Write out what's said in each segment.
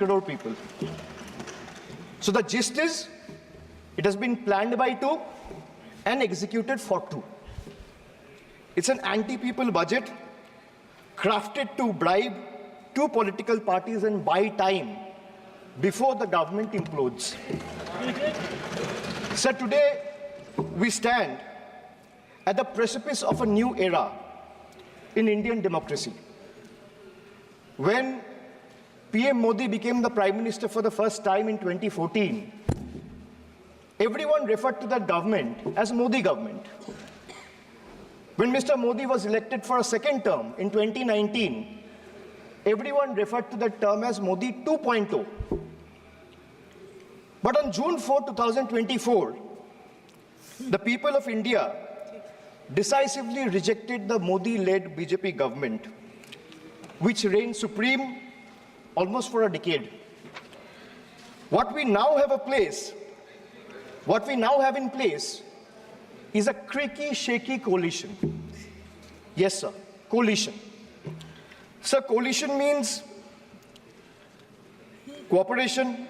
crore people. So the gist is, it has been planned by 2 and executed for 2. It's an anti-people budget crafted to bribe 2 political parties and buy time before the government implodes. So today, we stand at the precipice of a new era in Indian democracy. When PM Modi became the Prime Minister for the first time in 2014, everyone referred to that government as Modi government. When Mr. Modi was elected for a second term in 2019, everyone referred to that term as Modi 2.0. But on June 4, 2024, the people of India decisively rejected the Modi-led BJP government, which reigned supreme almost for a decade. What we now have in place is a creaky, shaky coalition. Yes, sir, coalition. Sir, coalition means cooperation,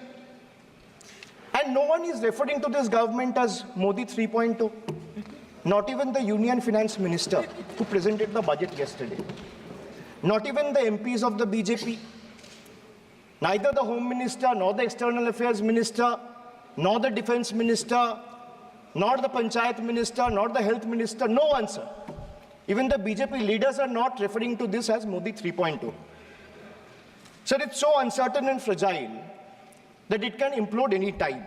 and no one is referring to this government as Modi 3.0. Not even the Union Finance Minister who presented the budget yesterday. Not even the MPs of the BJP. Neither the Home Minister, nor the External Affairs Minister, nor the Defense Minister, nor the Panchayat Minister, nor the Health Minister, no one, sir. Even the BJP leaders are not referring to this as Modi 3.0. Sir, it's so uncertain and fragile that it can implode any time.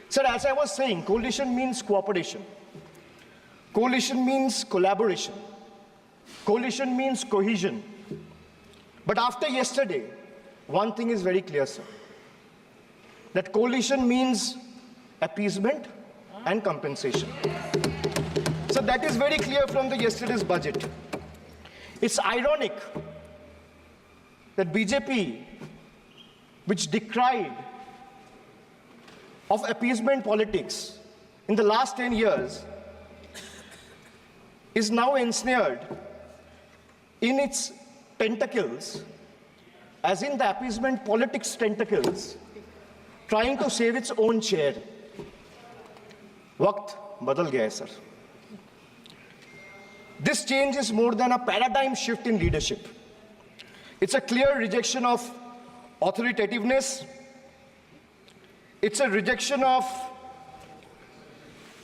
Sir, as I was saying, coalition means cooperation. Coalition means collaboration. Coalition means cohesion. But after yesterday, one thing is very clear, sir. That coalition means appeasement and compensation. So that is very clear from the yesterday's budget. It's ironic that BJP, which decried of appeasement politics in the last 10 years, is now ensnared in its tentacles, as in the appeasement politics tentacles, trying to save its own chair. Waqt badal gaya hai, sir. This change is more than a paradigm shift in leadership. It's a clear rejection of authoritativeness. It's a rejection of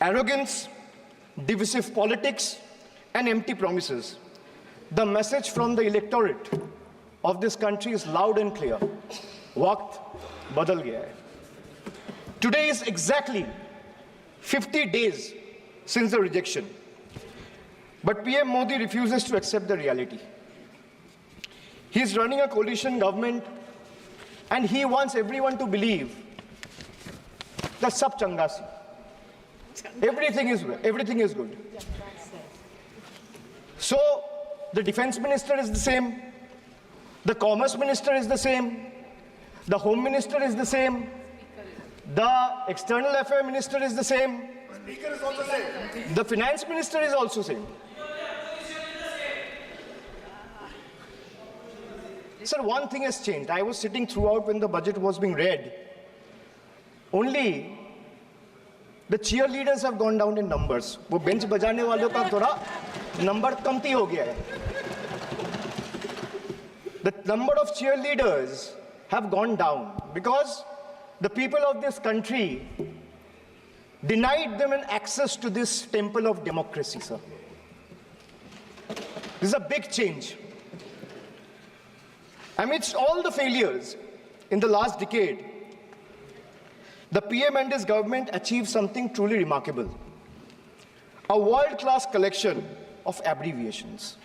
arrogance, divisive politics, and empty promises. The message from the electorate of this country is loud and clear. Waqt badal gaya hai. Today is exactly 50 days since the rejection. But PM Modi refuses to accept the reality. He is running a coalition government, and he wants everyone to believe that sab changa si. Everything is good. So the defense minister is the same, the commerce minister is the same, the home minister is the same, the external affairs minister is the same, speaker is also same, the finance minister is also same. Sir, one thing has changed. I was sitting throughout when the budget was being read. Only the cheerleaders have gone down in numbers. वो bench बजाने वालों का थोड़ा number कमती हो गया है. The number of cheerleaders have gone down because the people of this country denied them an access to this temple of democracy, sir. This is a big change. Amidst all the failures in the last decade, the PM and his government achieved something truly remarkable. A world-class collection of abbreviations.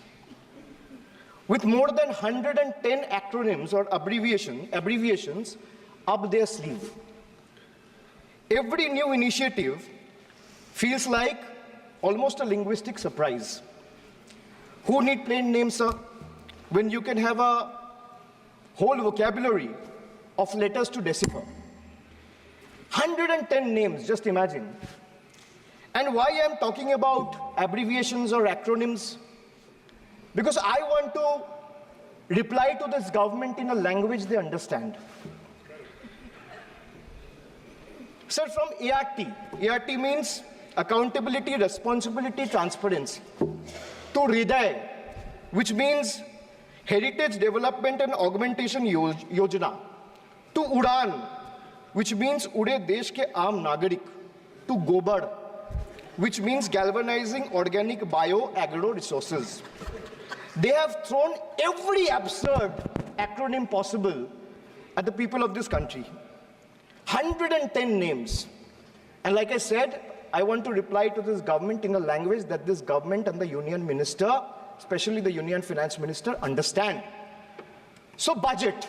With more than 110 acronyms or abbreviations up their sleeve. Every new initiative feels like almost a linguistic surprise. Who need plain names, sir, when you can have a whole vocabulary of letters to decipher? 110 names, just imagine. And why I'm talking about abbreviations or acronyms? Because I want to reply to this government in a language they understand. Sir, from ART. ART means accountability, responsibility, transparency. To Hriday, which means Heritage Development and Augmentation Yojana. To Udan, which means Ude Desh ke Aam Nagarik. To Gobar, which means galvanizing organic bio-agro resources. They have thrown every absurd acronym possible at the people of this country. 110 names. And like I said, I want to reply to this government in a language that this government and the union minister, especially the union finance minister, understand. So budget,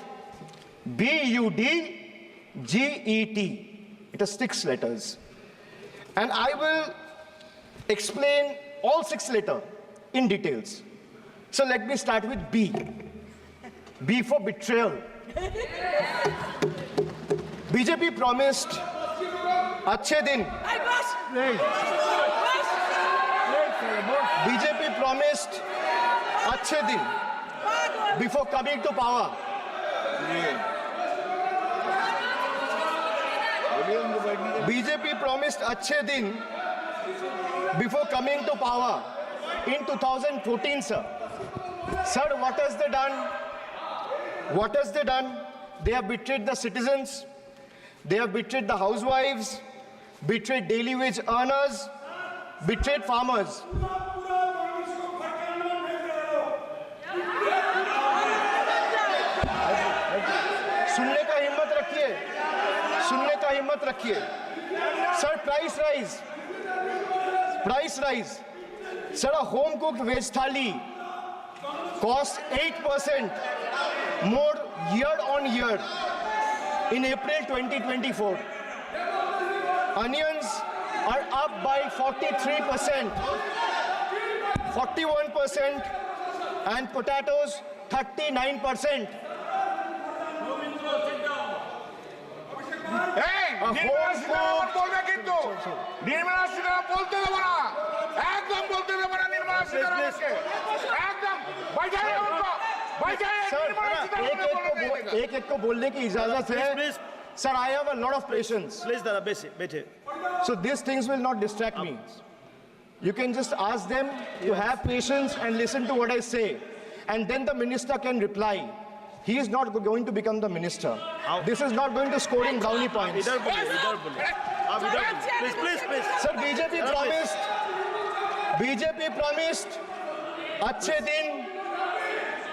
B-U-D-G-E-T. It has 6 letters. And I will explain all 6 letters in details. So let me start with B. B for betrayal. BJP promised अच्छे दिन. BJP promised अच्छे दिन before coming to power. BJP promised अच्छे दिन before coming to power in 2014, sir. Sir, what has they done? What has they done? They have betrayed the citizens. They have betrayed the housewives, betrayed daily wage earners, betrayed farmers. सुनने का हिम्मत रखिए. Sir, price rise. Sir, a home cooked veg thali costs 8% more year on year in April 2024. Onions are up by 43%, 41%, and potatoes 39%. एक को बोलने की इजाजत है. Sir, I have a lot of patience. Please, Dada, बैठे. So these things will not distract me. You can just ask them to have patience and listen to what I say. And then the minister can reply. He is not going to become the minister. This is not going to score in brownie points. Please. Sir, BJP promised अच्छे दिन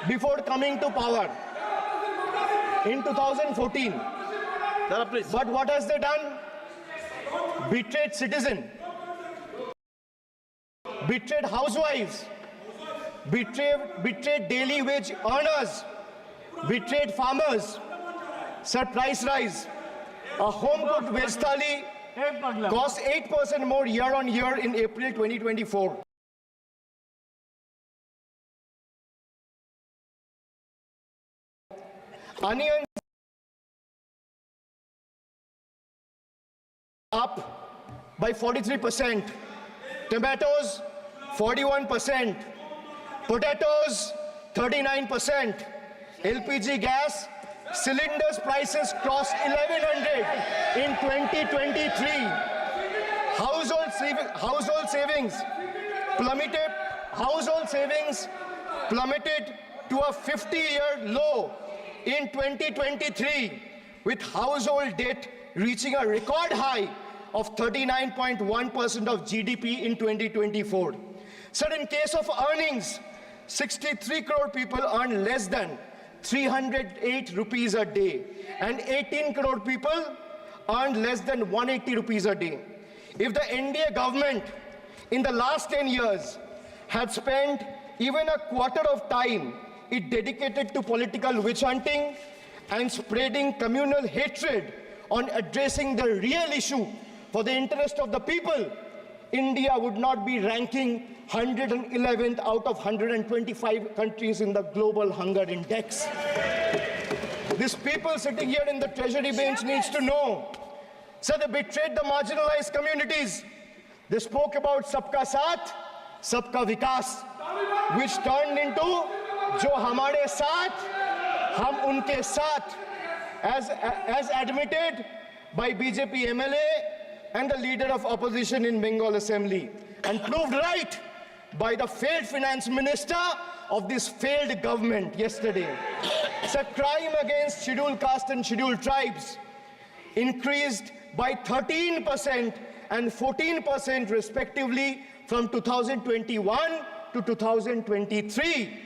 before coming to power in 2014. Dada, please. But what has they done? Betrayed citizen, betrayed housewives, betrayed daily wage earners, betrayed farmers. Sir, price rise. A home-cooked veg thali costs 8% more year on year in April 2024. Onions up by 43%, tomatoes 41%, potatoes 39%, LPG gas cylinders prices crossed 1100 in 2023. Household savings plummeted to a 50-year low in 2023, with household debt reaching a record high of 39.1% of GDP in 2024. Sir, in case of earnings, 63 crore people earn less than 308 rupees a day, and 18 crore people earn less than 180 rupees a day. If the NDA government in the last 10 years had spent even a quarter of time it dedicated to political witch hunting and spreading communal hatred on addressing the real issue for the interest of the people, India would not be ranking 111th out of 125 countries in the global hunger index. These people sitting here in the treasury bench needs to know. So they betrayed the marginalized communities. They spoke about Sabka Saath, Sabka Vikas, which turned into जो हमारे साथ, हम उनके साथ, as admitted by BJP MLA and the leader of opposition in Bengal Assembly, and proved right by the failed finance minister of this failed government yesterday. It's a crime against scheduled caste and scheduled tribes, increased by 13% and 14% respectively from 2021 to 2023.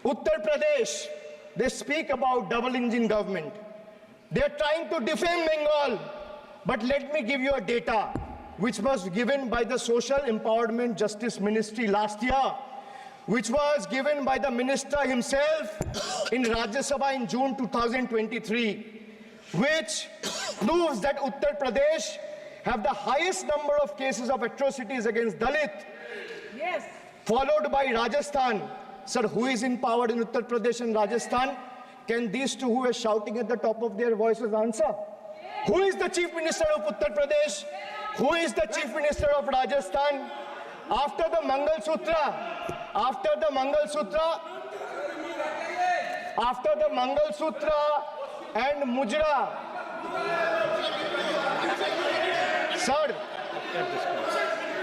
Uttar Pradesh, they speak about double engine government. They're trying to defame Bengal. But let me give you a data which was given by the Social Empowerment Justice Ministry last year, which was given by the minister himself in Rajya Sabha in June 2023, which proves that Uttar Pradesh have the highest number of cases of atrocities against Dalit, Yes. followed by Rajasthan. Sir, who is in power in Uttar Pradesh and Rajasthan? Can these two who are shouting at the top of their voices answer? Who is the Chief Minister of Uttar Pradesh? Who is the Chief Minister of Rajasthan? After the Mangal Sutra and Mujra, sir,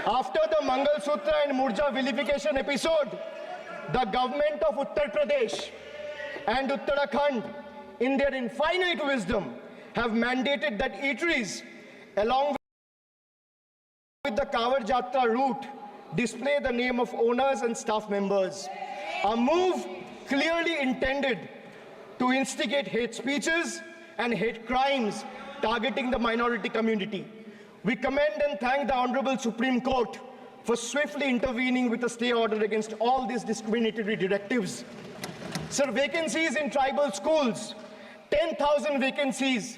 after the Mangal Sutra and Murja vilification episode, the government of Uttar Pradesh and Uttarakhand, in their infinite wisdom, have mandated that eateries, along with the Kawar Jatra route, display the name of owners and staff members. A move clearly intended to instigate hate speeches and hate crimes targeting the minority community. We commend and thank the Honorable Supreme Court for swiftly intervening with a stay order against all these discriminatory directives. Sir, vacancies in tribal schools, 10,000 vacancies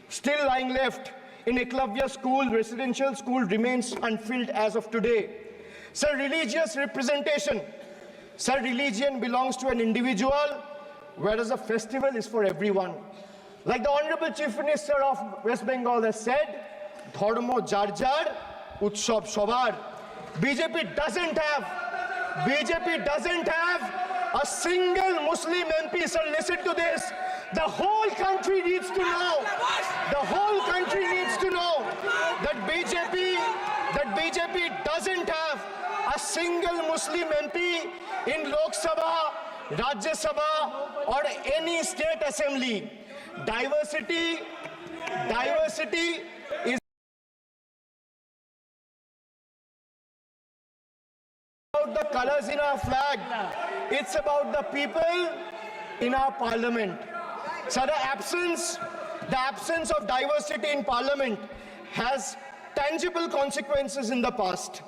still lying left in Eklavya school, residential school remains unfilled as of today. Sir, religious representation. Sir, religion belongs to an individual, whereas a festival is for everyone. Like the Honorable Chief Minister of West Bengal has said, Dharmo jar jar, Utsav Shobar. BJP doesn't have a single Muslim MP. Sir, listen to this. The whole country needs to know. That BJP doesn't have a single Muslim MP in Lok Sabha, Rajya Sabha, or any state assembly. Diversity is about the colors in our flag. It's about the people in our parliament. So the absence of diversity in parliament has tangible consequences in the past.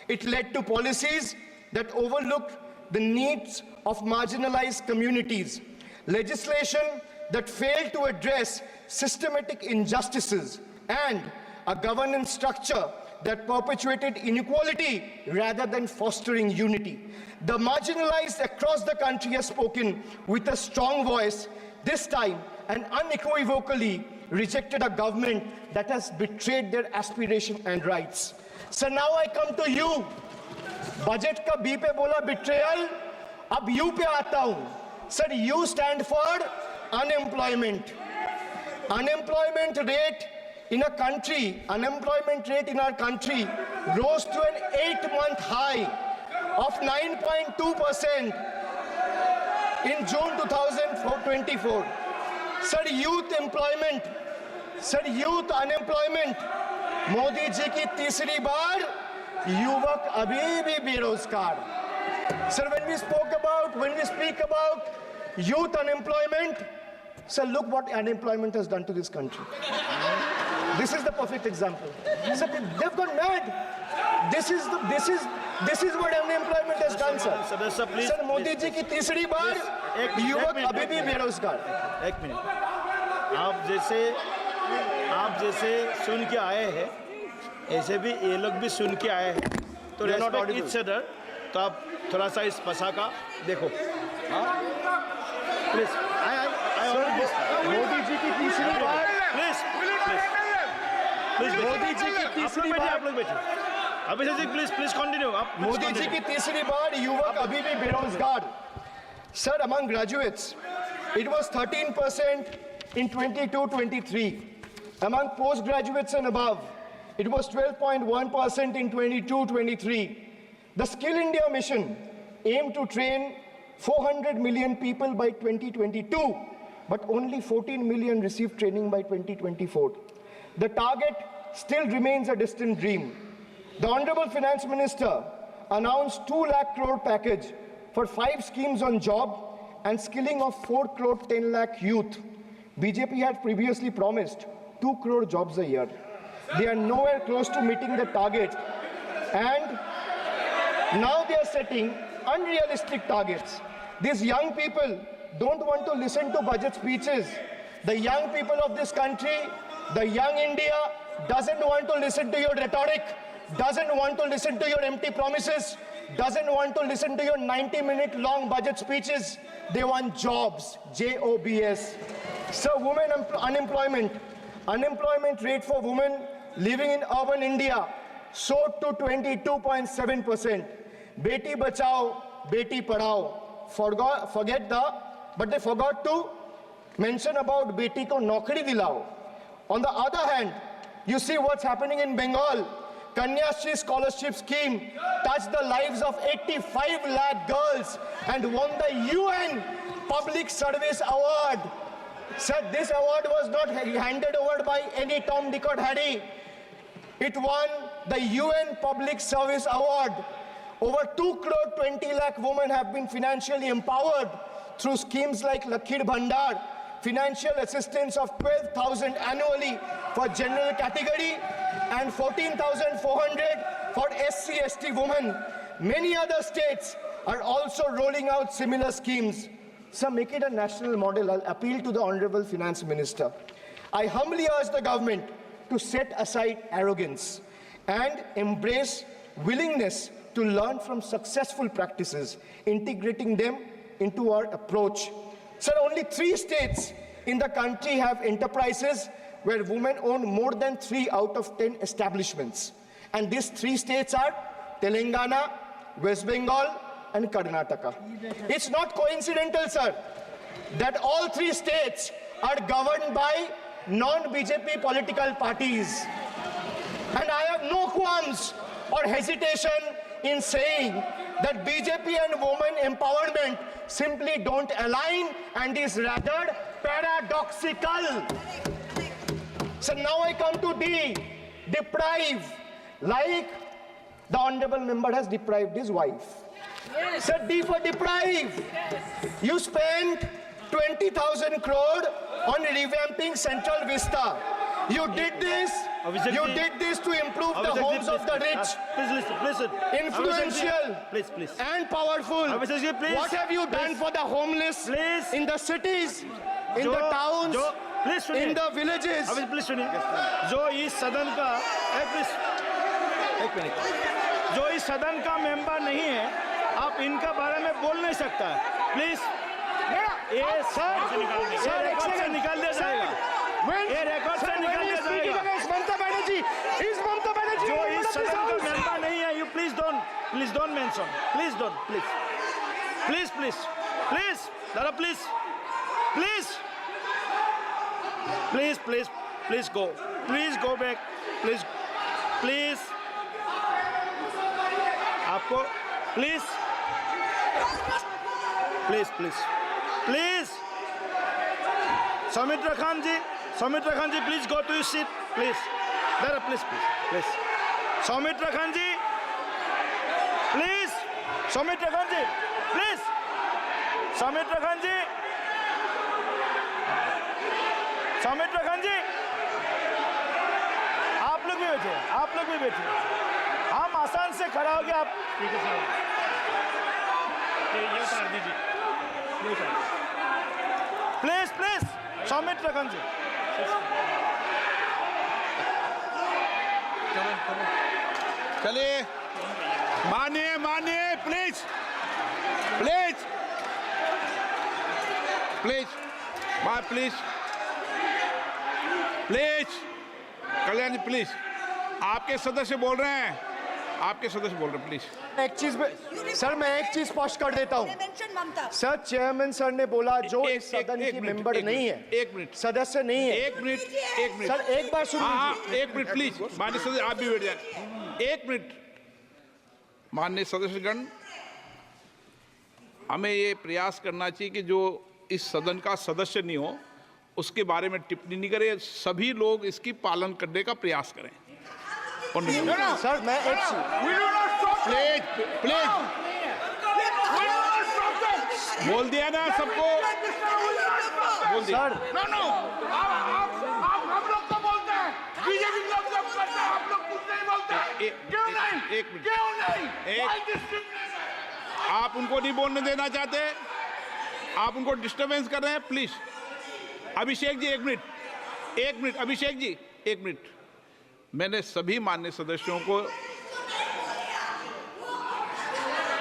It led to policies that overlooked the needs of marginalized communities, legislation that failed to address systematic injustices, and a governance structure that perpetuated inequality rather than fostering unity. The marginalized across the country have spoken with a strong voice, this time and unequivocally rejected a government that has betrayed their aspiration and rights. So now I come to you. Budget ka B pe bola betrayal, ab U pe aata hu. Sir, U stand for unemployment. Unemployment rate in our country rose to an 8-month high of 9.2% in June 2024. Sir, youth unemployment, Modi ji ki तीसरी बार युवक अभी भी बेरोजगार. Sir, when we speak about youth unemployment, sir, look what unemployment has done to this country. This is the perfect example. Sir, they've gone mad. This is what unemployment has done, sir. सदस्य please Sir, Modi ji की तीसरी बार युवक अभी भी बेरोजगार. एक minute आप जैसे सुन के आए हैं ऐसे भी ये लोग भी सुन के आए हैं तो रेस्पेक्ट ईच अदर. तो आप थोड़ा सा इस भाषा का देखो प्लीज. मोदी जी की तीसरी बार प्लीज मोदी जी की तीसरी बार आप लोग बैठे अभिषेक जी प्लीज कंटिन्यू. आप मोदी जी की तीसरी बार युवक अभी भी बेरोजगार. Sir, among graduates, it was 13% in 22-23. Among postgraduates and above, it was 12.1% in 22-23. The Skill India mission aimed to train 400 million people by 2022, but only 14 million received training by 2024. The target still remains a distant dream. The Honorable Finance Minister announced 2 lakh crore package for 5 schemes on job and skilling of 4 crore 10 lakh youth. BJP had previously promised 2 crore jobs a year. They are nowhere close to meeting the target, and now they are setting unrealistic targets. These young people don't want to listen to budget speeches. The young people of this country, the young India, doesn't want to listen to your rhetoric, doesn't want to listen to your empty promises, doesn't want to listen to your 90-minute long budget speeches. They want jobs, J-O-B-S. So women unemployment rate for women living in urban India soared to 22.7%. Beti Bachao, Beti Padhao. But they forgot to mention about Beti ko Naukri Dilao. On the other hand, you see what's happening in Bengal. Kanyashri scholarship scheme touched the lives of 85 lakh girls and won the UN Public Service Award. Said this award was not handed over by any Tom, Dick or Harry. It won the UN Public Service Award. Over 2 crore 20 lakh women have been financially empowered through schemes like Lakhir Bhandar, financial assistance of 12,000 annually for general category and 14,400 for SC/ST women. Many other states are also rolling out similar schemes. So make it a national model. I'll appeal to the Honorable Finance Minister. I humbly urge the government to set aside arrogance and embrace willingness to learn from successful practices, integrating them into our approach. Sir, only 3 states in the country have enterprises where women own more than 3 out of 10 establishments. And these 3 states are Telangana, West Bengal, and Karnataka. It's not coincidental, sir, that all 3 states are governed by non-BJP political parties. And I have no qualms or hesitation in saying that BJP and women empowerment simply don't align and is rather paradoxical. So now I come to D, deprive, like the Honorable Member has deprived his wife. Yes. So D for deprive. Yes. You spent 20,000 crore on revamping Central Vista. You did this to improve the homes of the rich, influential, and powerful. What have you done for the homeless in the cities, in the towns, in the villages? जो इस सदन का एक minute जो इस सदन का member नहीं है, आप इनका बारे में बोल नहीं सकता है, प्लीज। ये सर रिकॉर्ड से निकाल दिया जाएगा, ये रिकॉर्ड से निकाल दिया जाएगा। जो इस सदन का मेंबर नहीं है, you please don't mention, please दादा प्लीज गो बैक, प्लीज आपको please Saumitra Khan ji please go to your seat, please दादा प्लीज सौमित्र खान जी प्लीज आप लोग भी बैठे, हम आसान से खड़ा हो गया। आप ठीक है साहब, ये उतार दीजिए, प्लीज सौमित्र खान जी। चलिए मानिए प्लीज कल्याण जी प्लीज, आपके सदस्य बोल रहे हैं, आपके सदस्य बोल रहे प्लीज। एक चीज सर, मैं एक चीज स्पष्ट कर देता हूँ सर। चेयरमैन सर ने बोला जो इस सदन की मेंबर नहीं है, एक मिनट, सदस्य नहीं है। एक मिनट सर एक बार सुन हाँ लीजिए। एक मिनट प्लीज, माननीय सदस्य आप भी बैठ जाए। एक मिनट माननीय सदस्यगण, हमें ये प्रयास करना चाहिए कि जो इस सदन का सदस्य नहीं हो उसके बारे में टिप्पणी नहीं करें, सभी लोग इसकी पालन करने का प्रयास करें। सर मैं एक प्लीज प्लीज बोल दिया ना सबको, बोल दिया। सर आप हम लोग को बोलते हैं, बीजेपी लोग जब करते हैं आप लोग कुछ नहीं बोलते। क्यों नहीं? एक मिनट, क्यों नहीं? Why this आप उनको नहीं बोलने देना चाहते, आप उनको डिस्टरबेंस कर रहे हैं। प्लीज अभिषेक जी एक मिनट, अभिषेक जी एक मिनट। मैंने सभी माननीय सदस्यों को,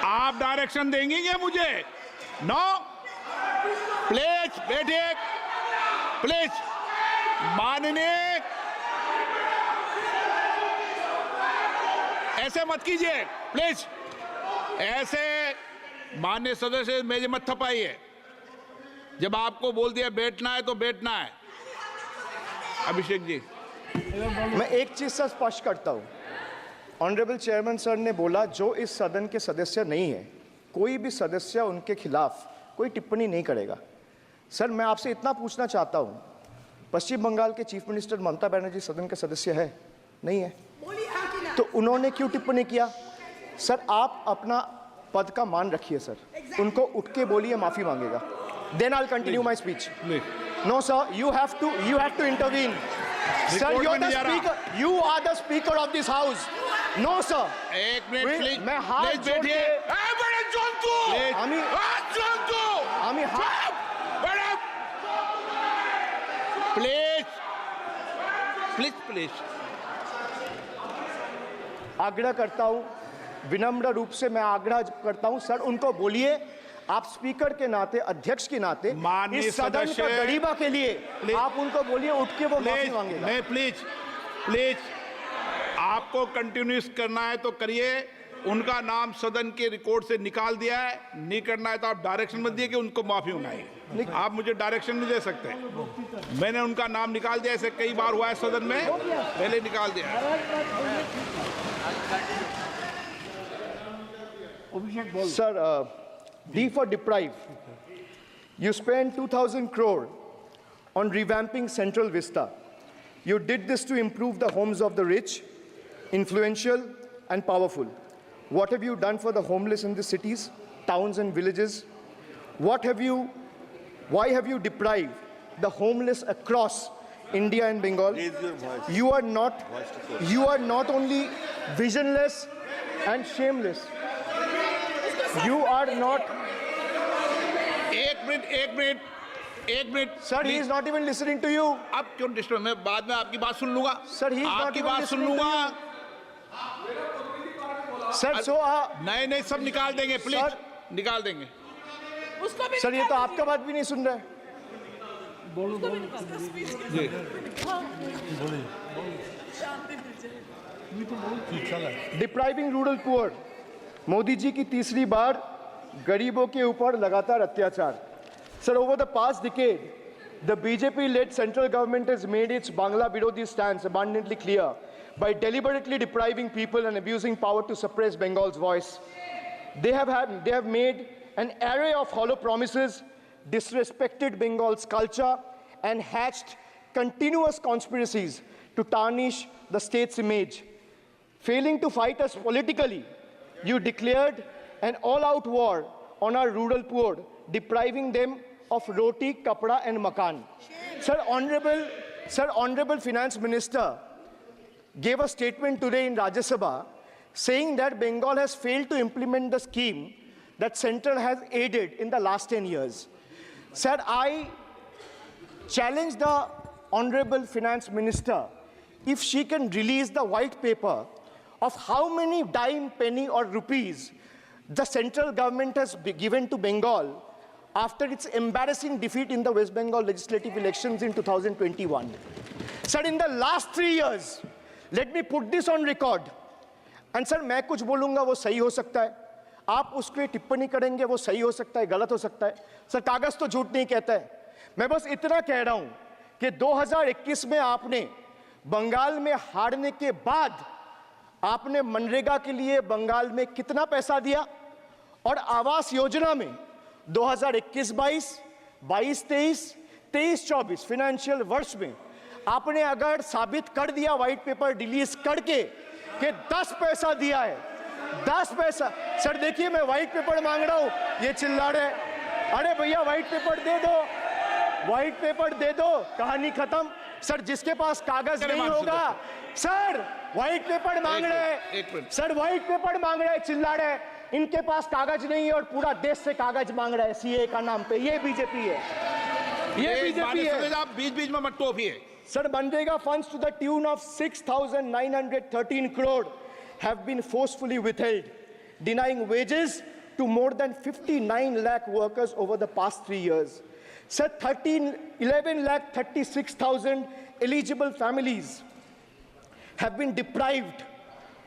आप डायरेक्शन देंगे क्या मुझे? नो, प्लीज बैठिए, प्लीज माननीय, ऐसे मत कीजिए प्लीज, ऐसे माननीय सदस्य मेरे मत थपाइए। जब आपको बोल दिया बैठना है तो बैठना है। अभिषेक जी मैं एक चीज से स्पष्ट करता हूँ। ऑनरेबल चेयरमैन सर ने बोला जो इस सदन के सदस्य नहीं है, कोई भी सदस्य उनके खिलाफ कोई टिप्पणी नहीं करेगा। सर मैं आपसे इतना पूछना चाहता हूँ, पश्चिम बंगाल के चीफ मिनिस्टर ममता बनर्जी सदन के सदस्य है? नहीं है, तो उन्होंने क्यों टिप्पणी किया? सर आप अपना पद का मान रखिए सर, उनको उठ के बोलिए माफी मांगेगा। Then I'll continue my speech. No sir, you have to intervene. Sir, you're the speaker. You are the speaker of this house. No sir. एक मिनट प्लीज, मैं हाथ जोड़ के बड़े जंतु, আমি प्लीज प्लीज प्लीज आग्रह करता हूं, विनम्र रूप से मैं आग्रह करता हूं सर, उनको बोलिए आप स्पीकर के नाते, अध्यक्ष के नाते, इस सदन का गरिमा के लिए आप उनको बोलिए उठ के वो माफी मांगेगा। नहीं प्लीज प्लीज, आपको कंटिन्यूस करना है तो करिए। उनका नाम सदन के रिकॉर्ड से निकाल दिया है, नहीं करना है तो आप डायरेक्शन मत दिए कि उनको माफी मंगाइए। आप मुझे डायरेक्शन नहीं दे सकते। मैंने उनका नाम निकाल दिया, ऐसे कई बार हुआ है सदन में, पहले निकाल दिया। Sir, D for deprive. You spent 2,000 crore on revamping Central Vista. You did this to improve the homes of the rich, influential, and powerful. What have you done for the homeless in the cities, towns, and villages? Why have you deprived the homeless across India and Bengal? You are not only visionless and shameless. You are not. एक minute Sir, he is not even listening to you. अब क्यों disturb? मैं बाद में आपकी बात सुन लूंगा। Sir, he is not आपकी even बात सुन listening to लूंगा। Sir, so नहीं सब निकाल देंगे प्लीज, Sir, निकाल देंगे। सर ये तो आपका बात भी नहीं सुन रहे। Depriving rural poor, Modi ji की तीसरी बार गरीबों के ऊपर लगातार अत्याचार। Sir, over the past decade, the BJP-led central government has made its Bangla Birodhi stance abundantly clear by deliberately depriving people and abusing power to suppress Bengal's voice. They have made an array of hollow promises, disrespected Bengal's culture, and hatched continuous conspiracies to tarnish the state's image. Failing to fight us politically, you declared an all-out war on our rural poor, depriving them of roti, kapda, and makan. Sir, Honorable Finance Minister gave a statement today in Rajya Sabha saying that Bengal has failed to implement the scheme that Central has aided in the last 10 years. Sir, I challenge the Honorable Finance Minister if she can release the white paper of how many dime, penny, or rupees the central government has given to Bengal after its embarrassing defeat in the West Bengal legislative elections in 2021. Sir, in the last 3 years, let me put this on record, and sir मैं कुछ बोलूंगा वो सही हो सकता है, आप उसके टिप्पणी करेंगे वो सही हो सकता है, गलत हो सकता है। सर कागज तो झूठ नहीं कहता है। मैं बस इतना कह रहा हूं कि 2021 में आपने बंगाल में हारने के बाद आपने मनरेगा के लिए बंगाल में कितना पैसा दिया, और आवास योजना में 2021-22, 22-23, 23-24 फाइनेंशियल वर्ष में आपने अगर साबित कर दिया व्हाइट पेपर रिलीज करके कि 10 पैसा दिया है, 10 पैसा। सर देखिए मैं व्हाइट पेपर मांग रहा हूं, ये चिल्ला रहे, अरे भैया व्हाइट पेपर दे दो, व्हाइट पेपर दे दो, कहानी खत्म। सर जिसके पास कागज नहीं होगा, सर व्हाइट पेपर मांग रहे, सर व्हाइट पेपर मांग रहे, चिल्ला रहे, इनके पास कागज नहीं है और पूरा देश से कागज मांग रहा है सीए का नाम पे। ये बीजेपी है, ये बीजेपी है। आप बीच बीच में मत टोकिए। Sir, Manrega funds to the tune of 6,913 crore have been forcefully withheld, denying wages to more than 59 lakh workers over the past 3 years. Sir, 11 lakh 36,000 eligible families have been deprived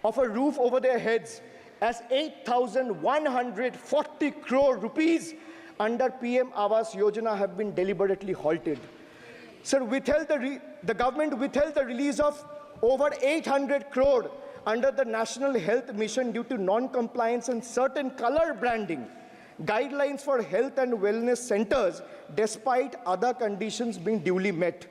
of a roof over their heads, as 8,140 crore rupees under PM Awas Yojana have been deliberately halted. Sir, the government withheld the release of over 800 crore under the National Health Mission due to non-compliance and certain color branding guidelines for health and wellness centers, despite other conditions being duly met.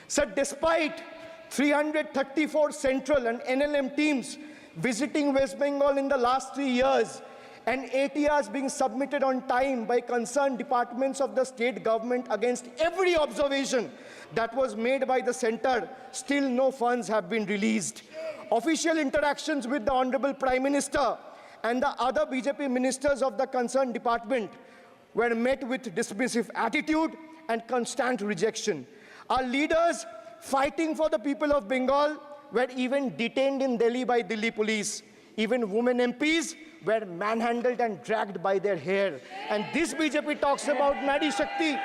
Sir, despite 334 central and NLM teams visiting West Bengal in the last 3 years, and ATRs being submitted on time by concerned departments of the state government against every observation that was made by the center, still no funds have been released. Official interactions with the Honorable Prime Minister and the other BJP ministers of the concerned department were met with dismissive attitude and constant rejection. Our leaders fighting for the people of Bengal were even detained in Delhi by Delhi police. Even women MPs were manhandled and dragged by their hair. And this BJP talks about Nari Shakti.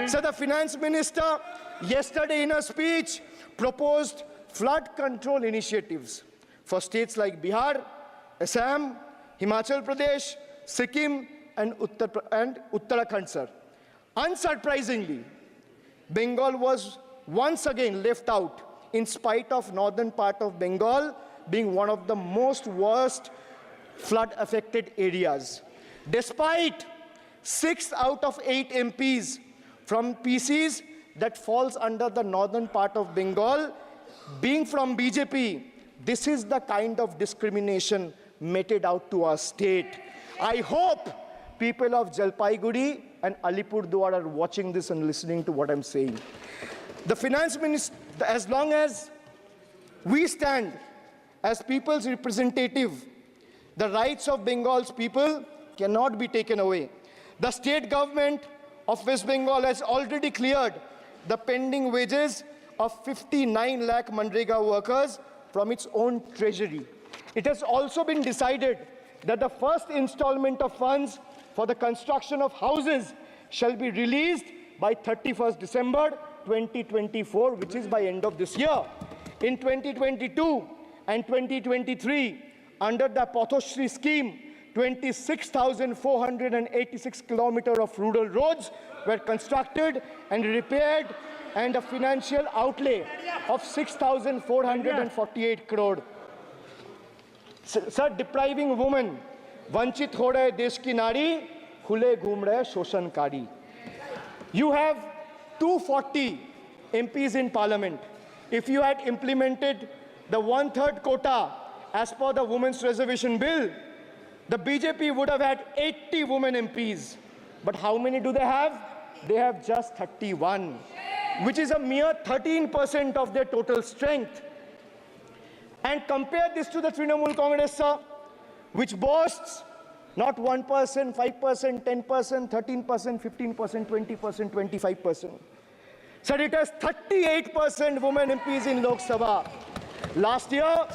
So the finance minister yesterday in a speech proposed flood control initiatives for states like Bihar, Assam, Himachal Pradesh, Sikkim, and Uttarakhand, sir. Unsurprisingly, Bengal was once again left out, in spite of northern part of Bengal being one of the most worst flood-affected areas. Despite 6 out of 8 MPs from PCs that falls under the northern part of Bengal being from BJP, this is the kind of discrimination meted out to our state. I hope people of Jalpaiguri and Alipurduar are watching this and listening to what I'm saying. The finance minister, as long as we stand as people's representative, the rights of Bengal's people cannot be taken away. The state government of West Bengal has already cleared the pending wages of 59 lakh Manrega workers from its own treasury. It has also been decided that the first installment of funds for the construction of houses shall be released by 31st December 2024, which is by end of this year. In 2022 and 2023, under the Pathoshri scheme, 26,486 kilometers of rural roads were constructed and repaired, and a financial outlay of 6,448 crore. Sir, depriving women, vanchit ho rahe desh ki nari, khule ghum rahe shoshankari. You have 240 MPs in parliament. If you had implemented the 1/3 quota as per the Women's Reservation Bill, the BJP would have had 80 women MPs. But how many do they have? They have just 31, which is a mere 13% of their total strength. And compare this to the Trinamool Congress, sir, which boasts not 1%, 5%, 10%, 13%, 15%, 20%, 25%. Sir, it has 38% women MPs in Lok Sabha. Last year,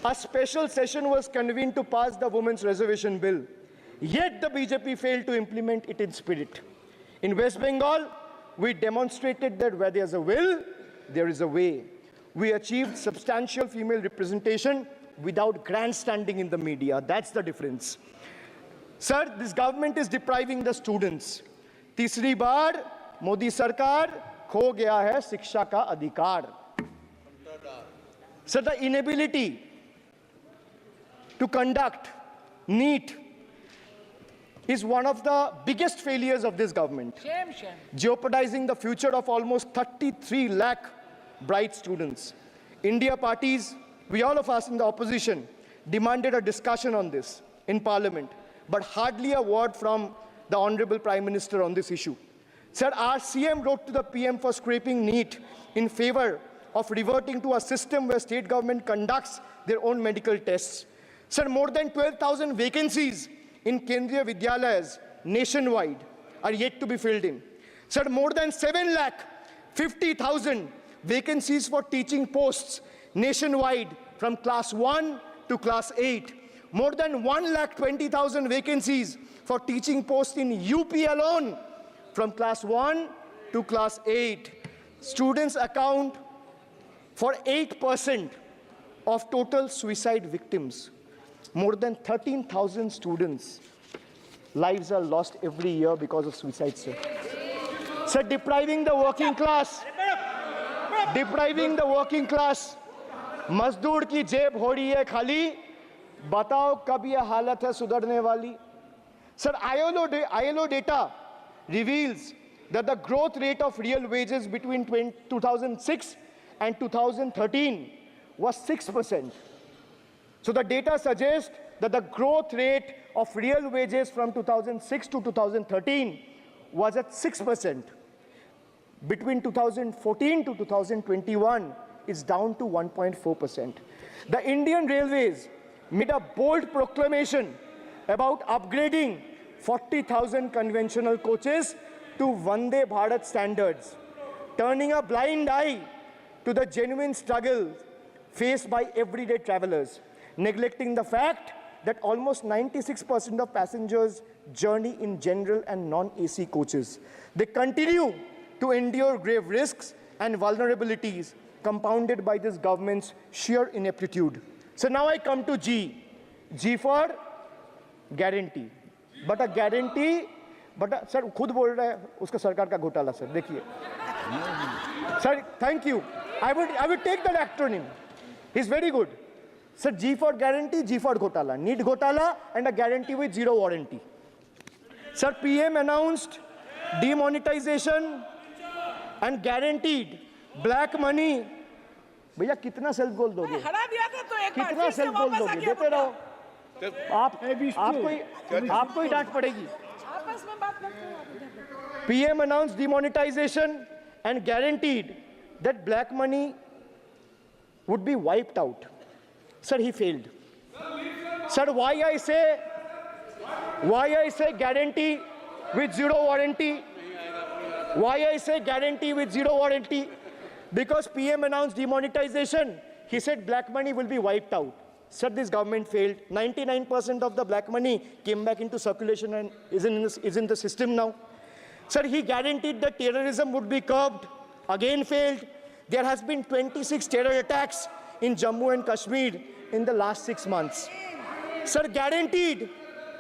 a special session was convened to pass the Women's Reservation Bill. Yet the BJP failed to implement it in spirit. In West Bengal, we demonstrated that where there's a will, there is a way. We achieved substantial female representation without grandstanding in the media. That's the difference. Sir, this government is depriving the students. तीसरी बार मोदी सरकार खो गया है शिक्षा का अधिकार. Sir, the inability to conduct NEET is one of the biggest failures of this government, jeopardizing the future of almost 33 lakh bright students. India parties, we all of us in the opposition, demanded a discussion on this in Parliament, but hardly a word from the Honorable Prime Minister on this issue. Sir, our CM wrote to the PM for scrapping NEET in favor of reverting to a system where state government conducts their own medical tests. Sir, more than 12,000 vacancies in Kendriya Vidyalayas nationwide are yet to be filled in. Sir, more than 7,50,000 vacancies for teaching posts nationwide from class 1 to class 8. More than 1,20,000 vacancies for teaching posts in UP alone from class 1 to class 8. Students account for 8% of total suicide victims. More than 13,000 students' lives are lost every year because of suicide, sir. Sir, depriving the working class, मजदूर की जेब हो रही है खाली, बताओ कब ये हालत है सुधरने वाली? Sir, ILO data reveals that the growth rate of real wages between 2006 and 2013 was 6%. So the data suggests that the growth rate of real wages from 2006 to 2013 was at 6%. Between 2014 to 2021, it's down to 1.4%. The Indian Railways made a bold proclamation about upgrading 40,000 conventional coaches to Vande Bharat standards, turning a blind eye to the genuine struggle faced by everyday travelers, neglecting the fact that almost 96% of passengers journey in general and non-AC coaches. They continue to endure grave risks and vulnerabilities compounded by this government's sheer ineptitude. So now I come to G. G for guarantee. But a guarantee, sir, खुद बोल रहा है उसका सरकार का घोटाला, sir. देखिए. Sir, thank you. I would take that acronym. He's very good. Sir, G for guarantee, G for घोटाला. Need घोटाला and a guarantee with zero warranty. Sir, PM announced demonetization and guaranteed black money. भैया कितना self goal दोगे? हरा दिया था तो एक बार कितना सेल्फ गोल दोगे? देते रहो. आपको ही डांट पड़ेगी. आपस में बात करते हैं. PM announced demonetization and guaranteed that black money would be wiped out. Sir, he failed. Sir, why I say guarantee with zero warranty? Why I say guarantee with zero warranty? Because PM announced demonetization. He said black money will be wiped out. Sir, this government failed. 99% of the black money came back into circulation and is in the system now. Sir, he guaranteed that terrorism would be curbed. Again failed. There has been 26 terror attacks in Jammu and Kashmir in the last 6 months. Sir, guaranteed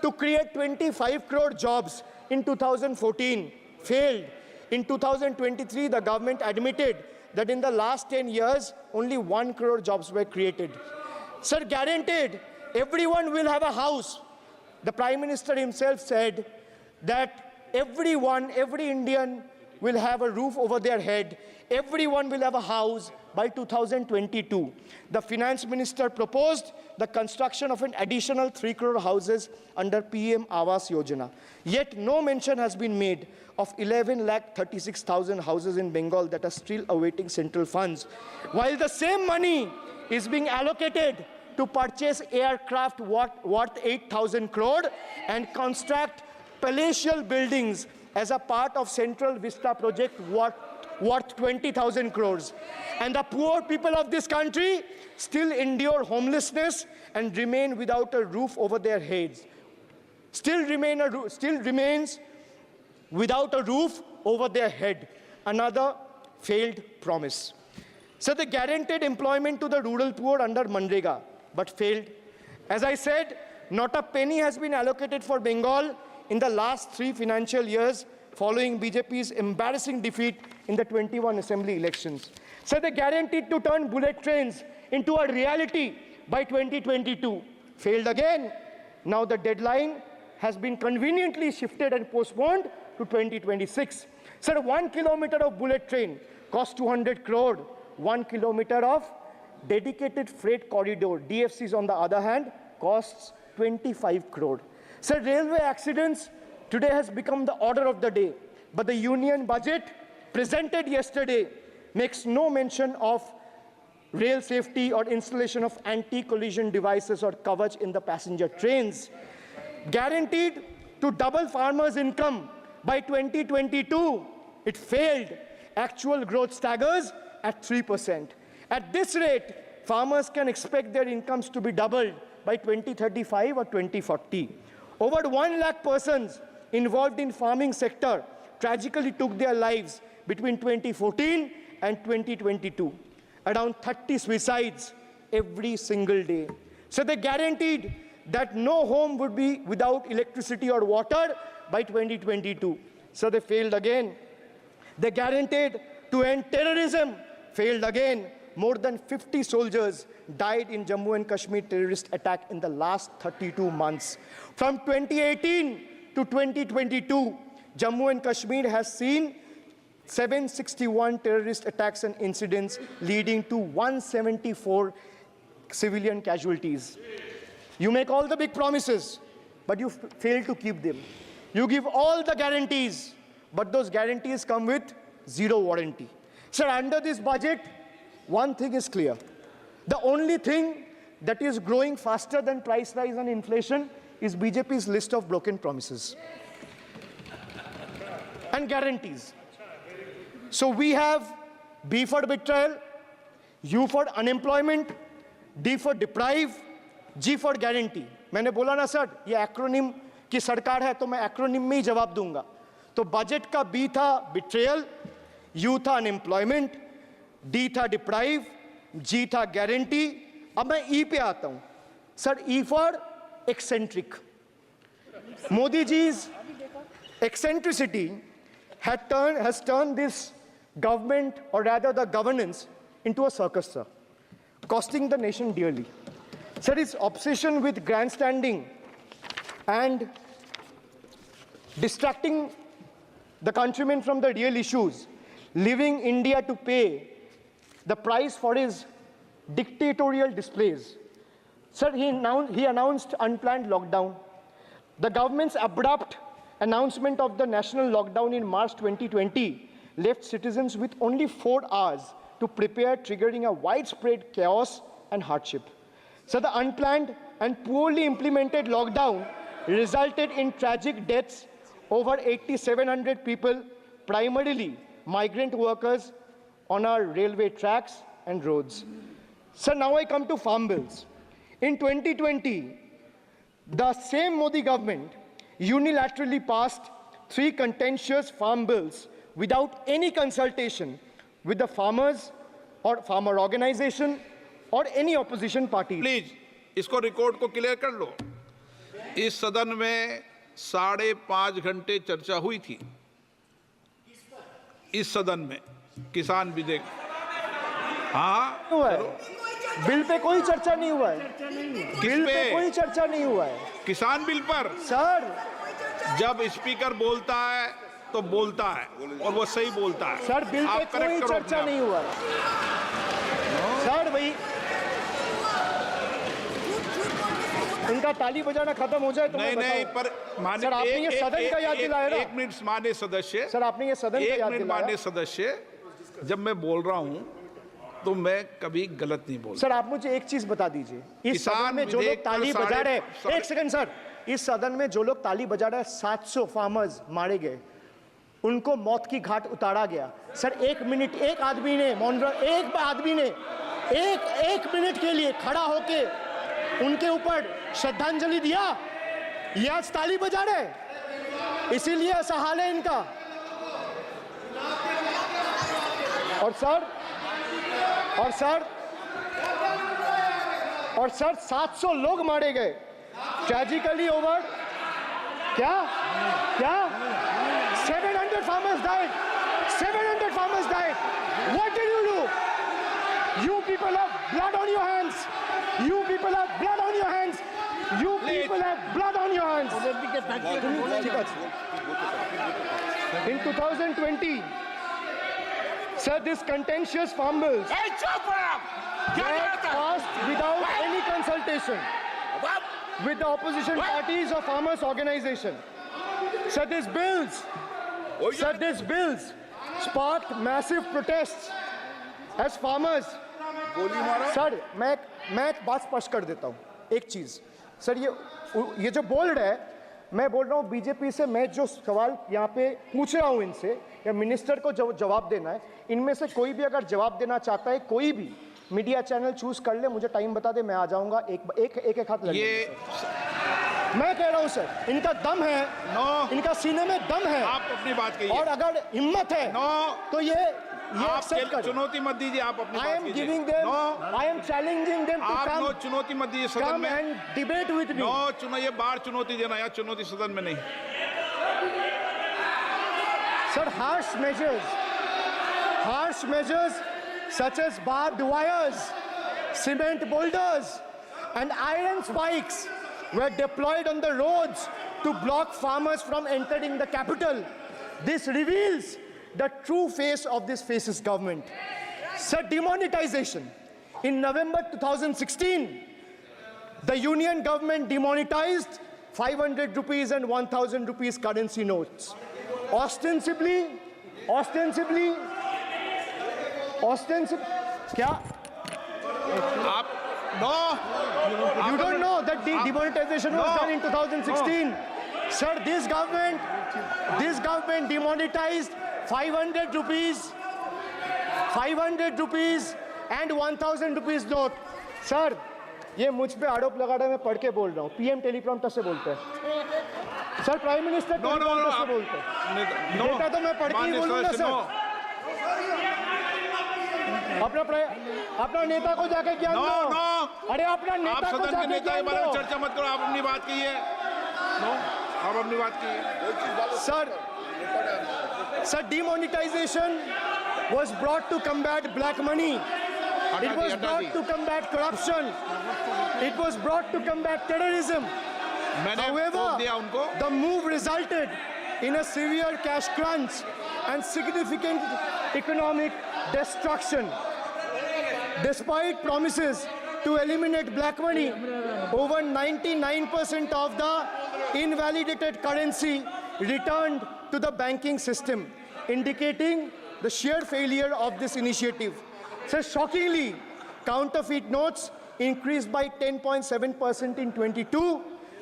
to create 25 crore jobs in 2014. Failed. In 2023, the government admitted that in the last 10 years, only 1 crore jobs were created. Sir, guaranteed everyone will have a house. The Prime Minister himself said that every Indian will have a roof over their head. Everyone will have a house by 2022. The Finance Minister proposed the construction of an additional 3 crore houses under PM Awas Yojana. Yet no mention has been made of 11,36,000 houses in Bengal that are still awaiting central funds, while the same money is being allocated to purchase aircraft worth 8,000 crore and construct palatial buildings as a part of Central Vista project worth 20,000 crores. And the poor people of this country still endure homelessness and remain without a roof over their heads. Still remains without a roof over their head. Another failed promise. So the guaranteed employment to the rural poor under Manrega. but failed. As I said, not a penny has been allocated for Bengal in the last 3 financial years following BJP's embarrassing defeat in the 21 assembly elections. So they guaranteed to turn bullet trains into a reality by 2022. Failed again. Now the deadline has been conveniently shifted and postponed to 2026. So 1 kilometer of bullet train costs 200 crore. 1 kilometer of dedicated freight corridor, DFCs on the other hand, costs 25 crore. So railway accidents today has become the order of the day. But the union budget presented yesterday makes no mention of rail safety or installation of anti-collision devices or Kavach in the passenger trains. Guaranteed to double farmers' income by 2022, it failed. Actual growth staggers at 3%. At this rate, farmers can expect their incomes to be doubled by 2035 or 2040. Over 1 lakh persons involved in farming sector tragically took their lives between 2014 and 2022. Around 30 suicides every single day. So they guaranteed that no home would be without electricity or water by 2022. So they failed again. They guaranteed to end terrorism, failed again. More than 50 soldiers died in Jammu and Kashmir terrorist attack in the last 32 months. From 2018 to 2022, Jammu and Kashmir has seen 761 terrorist attacks and incidents leading to 174 civilian casualties. You make all the big promises, but you fail to keep them. You give all the guarantees, but those guarantees come with zero warranty. So under this budget, one thing is clear. The only thing that is growing faster than price rise and inflation is BJP's list of broken promises and guarantees. So we have B for betrayal, U for unemployment, D for deprive, G for guarantee. मैंने बोला ना sir, ये acronym की सरकार है तो मैं acronym में ही जवाब दूंगा. तो बजट का B था betrayal, U था unemployment, D था deprive, G था guarantee. अब मैं E पे आता हूं. Sir E for eccentric. Modi ji's eccentricity has turned this government, or rather the governance, into a circus, sir, costing the nation dearly. Sir, his obsession with grandstanding and distracting the countrymen from the real issues, leaving India to pay the price for his dictatorial displays. Sir, he announced unplanned lockdown. The government's abrupt announcement of the national lockdown in March 2020 left citizens with only 4 hours to prepare, triggering a widespread chaos and hardship. So the unplanned and poorly implemented lockdown resulted in tragic deaths. Over 8,700 people, primarily migrant workers, on our railway tracks and roads. So now I come to farm bills. In 2020, the same Modi government unilaterally passed 3 contentious farm bills without any consultation with the farmers or farmer organization or any opposition party. Please इसको record को clear कर लो. इस सदन में 5.5 घंटे चर्चा हुई थी. इस सदन में किसान विधेयक. हाँ, हुआ है. बिल पे कोई चर्चा नहीं हुआ है. बिल पे कोई चर्चा नहीं हुआ है. किसान बिल पर सर, जब स्पीकर बोलता है तो बोलता है और वो सही बोलता है. सर बिल पे आप कोई correct करो चर्चा अपने नहीं हुआ है. सर भाई, इनका ताली बजाना खत्म हो जाए तो नहीं मैं नहीं, बताऊं. पर माने सर आपने ये सदन का याद दिलाया ना. एक मिनट माने सदस्य. सर आपने ये सदन का एक याद मिनट दिलाया. माने सदस्य, जब मैं बोल रहा हूं तो मैं कभी गलत नहीं बोलता. सर आप मुझे एक चीज बता दीजिए. इस सदन में जो लोग ताली बजा रहे हैं, एक सेकंड सर, इस सदन में जो लोग ताली बजा रहे हैं, 700 फार्मर्स मारे गए, उनको मौत की घाट उतारा गया. सर एक मिनट, एक आदमी ने एक मिनट के लिए खड़ा होके उनके ऊपर श्रद्धांजलि दिया. ये आज ताली बजा रहे, इसीलिए ऐसा हाल है इनका. और सर और सर 700 लोग मारे गए ट्रेजिकली ओवर क्या 700 farmers died. 700 farmers died. What did you do? You people have blood on your hands. You people have blood on your hands. You people have blood on your hands. In 2020, sir, this contentious farm bills ए, चुप रहो। क्या were करता है? passed without any consultation with the opposition parties or farmers' organization. Sir, these bills sparked massive protests as farmers. Sir मैं एक बात स्पष्ट कर देता हूँ एक चीज सर ये जो बोल्ड है मैं बोल रहा हूँ बीजेपी से मैं जो सवाल यहाँ पे पूछ रहा हूँ इनसे या मिनिस्टर को जवाब देना है इनमें से कोई भी अगर जवाब देना चाहता है कोई भी मीडिया चैनल चूज कर ले मुझे टाइम बता दे मैं आ जाऊंगा एक हाथ लग मैं कह रहा हूँ सर इनका दम है इनका सीने में दम है आप अपनी बात कहिए और अगर हिम्मत है तो ये आप चुनौती मत दीजिए आप अपनी बात कीजिए I am challenging them to आप come, चुनौती मत दीजिए सदन come में and debate with me. ये बार चुनौती देना या चुनौती सदन में नहीं Sir, harsh measures such as barbed wires, cement boulders and iron spikes were deployed on the roads to block farmers from entering the capital. This reveals the true face of this fascist government. Sir, demonetization. In November 2016, the union government demonetized 500 rupees and 1000 rupees currency notes. Ostensibly, क्या? You don't know that the demonetization was done in 2016. Sir, this government demonetized 500 rupees and 1000 rupees note. Sir, ये मुझ पे आरोप लगा रहा है मैं पढ़ के बोल रहा हूँ पीएम टेलीप्रॉम्प्टर से बोलते हैं सर प्राइम मिनिस्टर टेलीप्रॉम्प्टर से बोलते हैं डेटा तो मैं पढ़ के ही बोलूंगा सर अपना नेता को जाके ज्ञान दो अरे अपना नेता को जाके ज्ञान दो चर्चा मत करो आप अपनी बात कीजिए आप अपनी बात कीजिए Sir, demonetization was brought to combat black money. It was brought to combat corruption. It was brought to combat terrorism. However, the move resulted in a severe cash crunch and significant economic destruction. Despite promises to eliminate black money, over 99% of the invalidated currency returned to the banking system, indicating the sheer failure of this initiative. So shockingly, counterfeit notes increased by 10.7% in 22,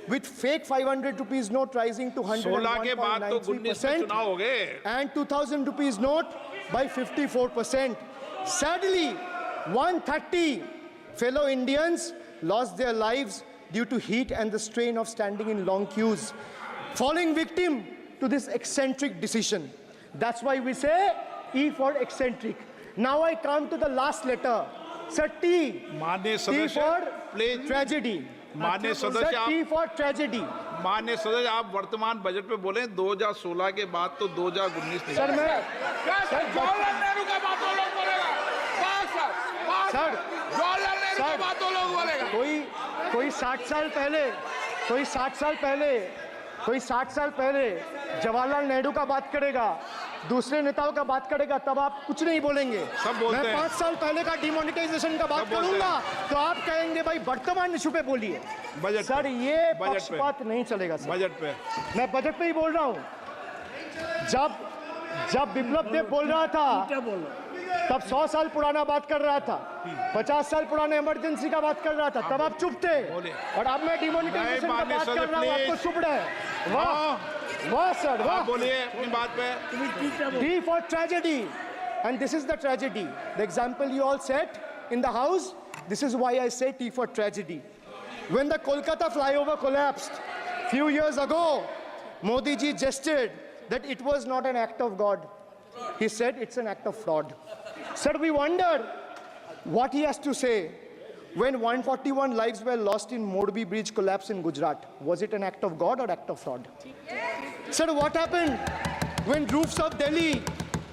with fake 500 rupees note rising to 101.93% and 2000 rupees note by 54%. Sadly, 130 fellow Indians lost their lives due to heat and the strain of standing in long queues, falling victim to this eccentric decision. That's why we say E for eccentric. Now I come to the last letter. Sir, T. T for tragedy. Sir, T for tragedy. माननीय सदस्य आप वर्तमान budget पे बोले 2016 के बाद तो 2019 sir मैं जवाहरलाल नेहरू का बात वो लोग बोलेगा जवाहरलाल नेहरू का बात वो लोग बोलेगा कोई 60 साल पहले जवाहरलाल नेहरू का बात करेगा दूसरे नेताओं का बात करेगा तब आप कुछ नहीं बोलेंगे सब बोलते मैं हैं 5 साल पहले का डिमोनेटाइजेशन का बात करूंगा तो आप कहेंगे भाई वर्तमान इशू पे बोलिए बजट सर ये पक्षपात नहीं चलेगा सर बजट पे मैं बजट पे ही बोल रहा हूँ जब विप्लव देव बोल रहा था तब 100 साल पुराना बात कर रहा था 50 साल पुराने इमरजेंसी का बात कर रहा था तब आप चुप थे और अब मैं डिमोनेटाइजेशन का बात कर रहा हूँ आपको चुप रहे वाह सर वाह बोलिए अपनी बात पे D for tragedy and this is the tragedy the example you all set in the house this is why I say T for tragedy when the Kolkata flyover collapsed few years ago Modi ji gestured that it was not an act of God he said it's an act of fraud sir we wonder what he has to say when 141 lives were lost in Morbi bridge collapse in Gujarat? Was it an act of God or act of fraud? Sir, what happened when roofs of Delhi,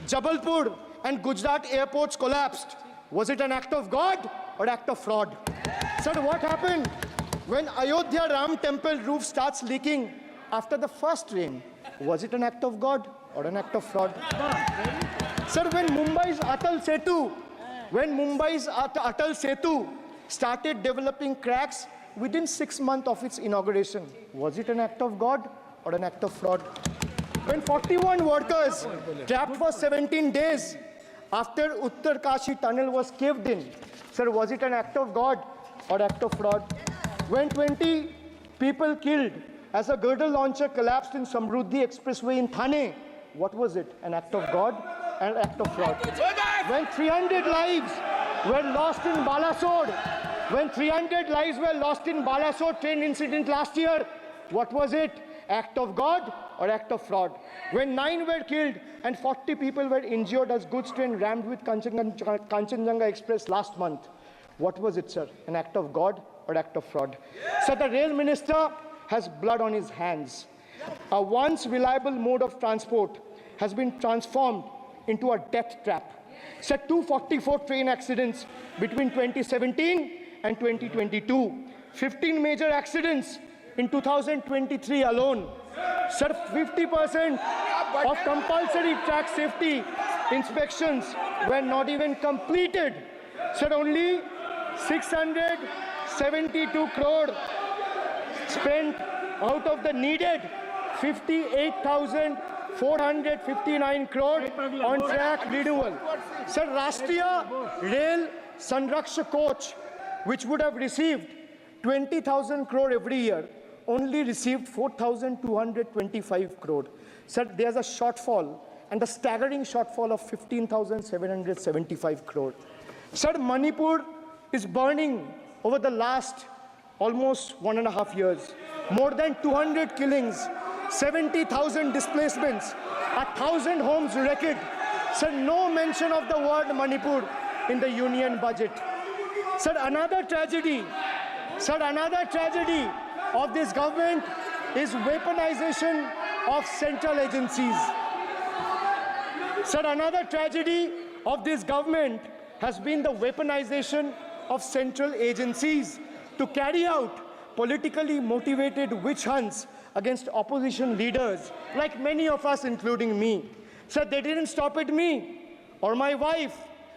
Jabalpur and Gujarat airports collapsed? Was it an act of God or act of fraud? Sir, what happened when Ayodhya Ram temple roof starts leaking after the first rain? Was it an act of God or an act of fraud? Sir, when Mumbai's Atal Setu started developing cracks within 6 months of its inauguration, was it an act of God or an act of fraud? When 41 workers trapped for 17 days after Uttar Kashi tunnel was caved in, sir, was it an act of God or act of fraud? When 20 people killed as a girdle launcher collapsed in Samruddhi Expressway in Thane, what was it? An act of God and an act of fraud? When 300 lives were lost in Balasore train incident last year, what was it? Act of God or act of fraud? When 9 were killed and 40 people were injured as goods train rammed with Kanchenjunga Express last month, what was it, sir? An act of God or act of fraud? So the rail minister has blood on his hands. A once reliable mode of transport has been transformed into a death trap. So 244 train accidents between 2017 and 2022. 15 major accidents in 2023 alone. Sir, 50% of compulsory track safety inspections were not even completed. Sir, only 672 crore spent out of the needed 58,459 crore on track renewal. Sir, Rashtriya Rail Sanraksha coach, which would have received 20,000 crore every year, only received 4,225 crore. Sir, there's a shortfall, and a staggering shortfall of 15,775 crore. Sir, Manipur is burning over the last almost 1.5 years. More than 200 killings, 70,000 displacements, 1,000 homes wrecked. Sir, no mention of the word Manipur in the union budget. Sir, another tragedy of this government is weaponization of central agencies. Sir, another tragedy of this government has been the weaponization of central agencies to carry out politically motivated witch hunts against opposition leaders, like many of us, including me. Sir, they didn't stop at me or my wife,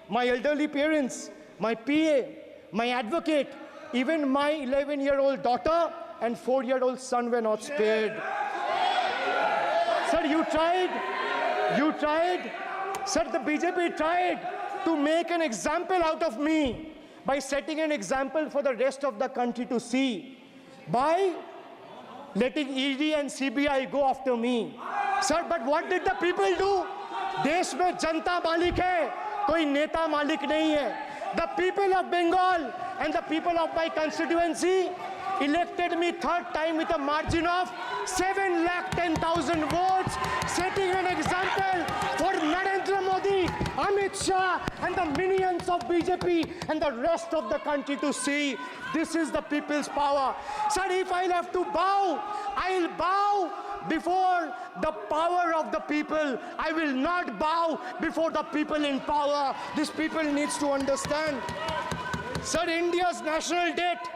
my elderly parents, my PA, my advocate, even my 11-year-old daughter and 4-year-old son were not spared. Sir, you tried. Sir, the BJP tried to make an example out of me by setting an example for the rest of the country to see, by letting ED and CBI go after me. Sir, but what did the people do? देश में जनता मालिक है, कोई नेता मालिक नहीं है. The people of Bengal and the people of my constituency elected me third time with a margin of 710,000 votes, setting an example for Narendra Modi, Amit Shah and the minions of BJP and the rest of the country to see. This is the people's power. Sir, if I'll have to bow, I'll bow before the power of the people. I will not bow before the people in power. These people needs to understand. Sir, India's national debt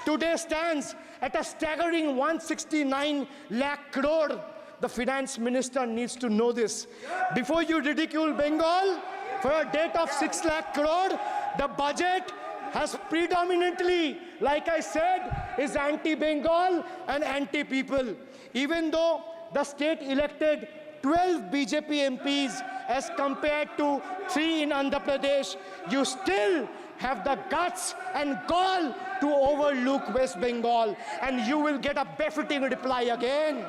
today stands at a staggering 169 lakh crore. The finance minister needs to know this. Before you ridicule Bengal for a debt of 6 lakh crore, the budget has predominantly, like I said, is anti-Bengal and anti-people. Even though the state elected 12 BJP MPs as compared to 3 in Andhra Pradesh, you still have the guts and gall to overlook West Bengal, and you will get a befitting reply again.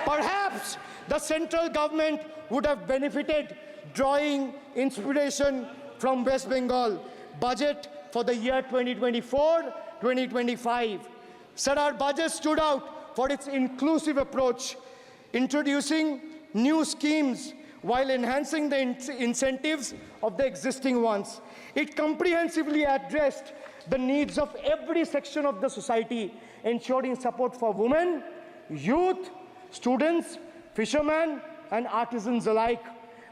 Perhaps the central government would have benefited drawing inspiration from West Bengal budget for the year 2024-2025. Sir, our budget stood out for its inclusive approach, introducing new schemes while enhancing the incentives of the existing ones. It comprehensively addressed the needs of every section of the society, ensuring support for women, youth, students, fishermen, and artisans alike.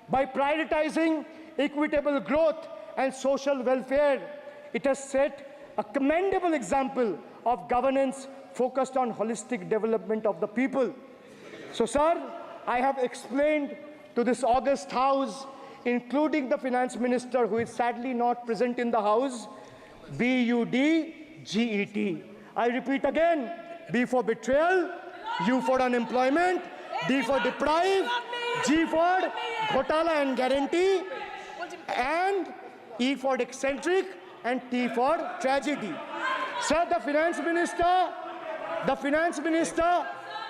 By prioritizing equitable growth and social welfare, it has set a commendable example of governance focused on holistic development of the people. So, sir, I have explained to this august House, including the Finance Minister, who is sadly not present in the House, BUDGET. I repeat again, B for betrayal, U for unemployment, D for deprive, G for ghotala and guarantee, and E for eccentric, and T for tragedy. Sir, the Finance Minister